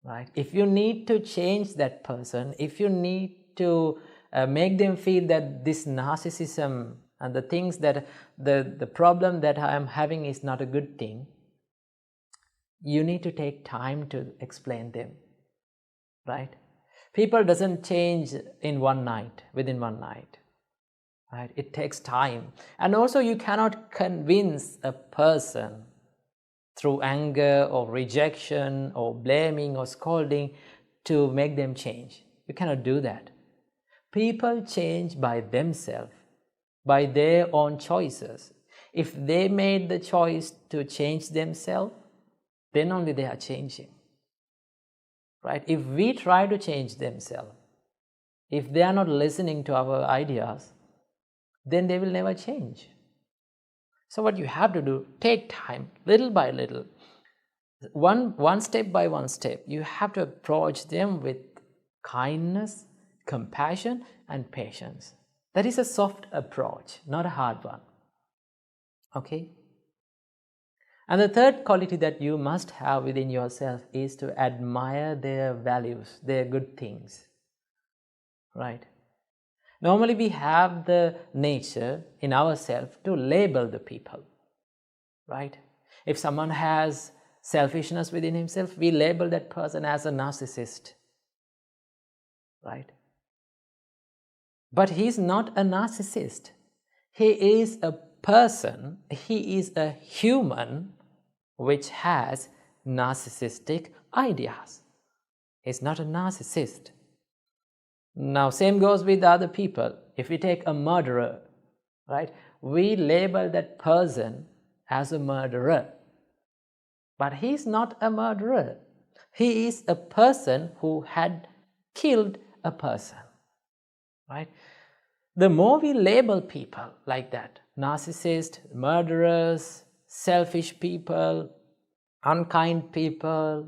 right? If you need to change that person, if you need to make them feel that this narcissism and the things that the problem that I am having is not a good thing, you need to take time to explain them, right? People doesn't change in one night, within one night, right? It takes time. And also, you cannot convince a person through anger or rejection or blaming or scolding to make them change. You cannot do that. People change by themselves, by their own choices. If they made the choice to change themselves, then only they are changing. Right? If we try to change themselves, if they are not listening to our ideas, then they will never change. So what you have to do, take time, little by little, one step by one step. You have to approach them with kindness, compassion, and patience. That is a soft approach, not a hard one. Okay? And the third quality that you must have within yourself is to admire their values, their good things. Right? Normally we have the nature in ourselves to label the people. Right? If someone has selfishness within himself, we label that person as a narcissist. Right? But he is not a narcissist. He is a person, he is a human which has narcissistic ideas. He's not a narcissist. Now, same goes with other people. If we take a murderer, right, we label that person as a murderer. But he's not a murderer. He is a person who had killed a person, right? The more we label people like that, narcissists, murderers, selfish people, unkind people,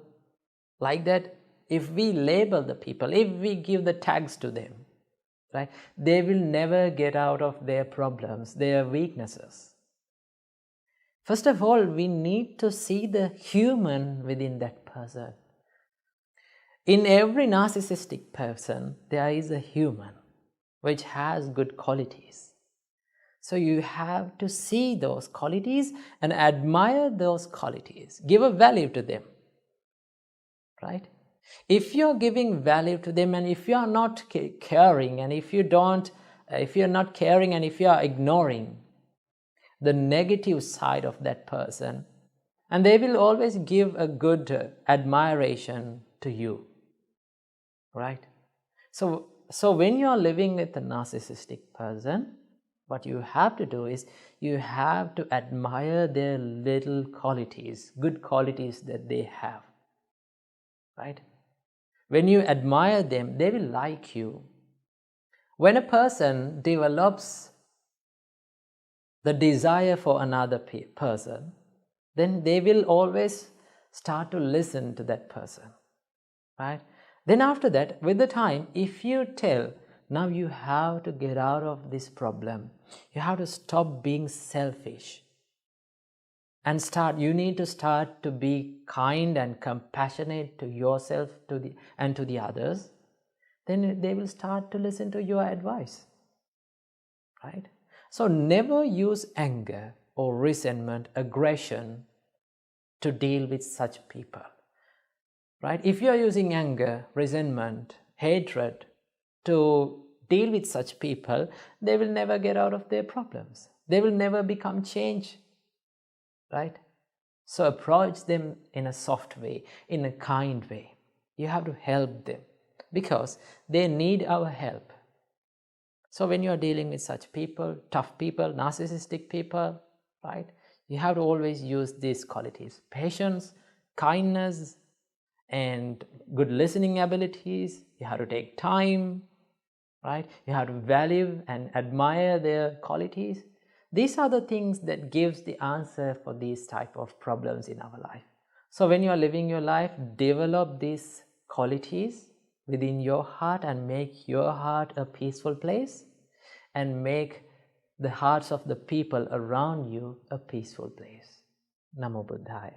like that, if we label the people, if we give the tags to them, right, they will never get out of their problems, their weaknesses. First of all, we need to see the human within that person. In every narcissistic person, there is a human which has good qualities. So you have to see those qualities and admire those qualities. Give a value to them, right? If you're giving value to them and if you're not caring and if you're not caring and if you're ignoring the negative side of that person, and they will always give a good admiration to you, right? So when you're living with a narcissistic person, what you have to do is you have to admire their little qualities, good qualities that they have, right? When you admire them, they will like you. When a person develops the desire for another person, then they will always start to listen to that person, right? Then after that, with the time, if you tell, now you have to get out of this problem, you have to stop being selfish and you need to start to be kind and compassionate to yourself and to the others, then they will start to listen to your advice, right? So never use anger or resentment, aggression to deal with such people, right? If you are using anger, resentment, hatred to deal with such people, they will never get out of their problems. They will never become changed, right? So approach them in a soft way, in a kind way. You have to help them because they need our help. So when you are dealing with such people, tough people, narcissistic people, right, you have to always use these qualities: patience, kindness, and good listening abilities. You have to take time, right? You have to value and admire their qualities. These are the things that gives the answer for these type of problems in our life. So when you are living your life, develop these qualities within your heart and make your heart a peaceful place and make the hearts of the people around you a peaceful place. Namo Buddhaya.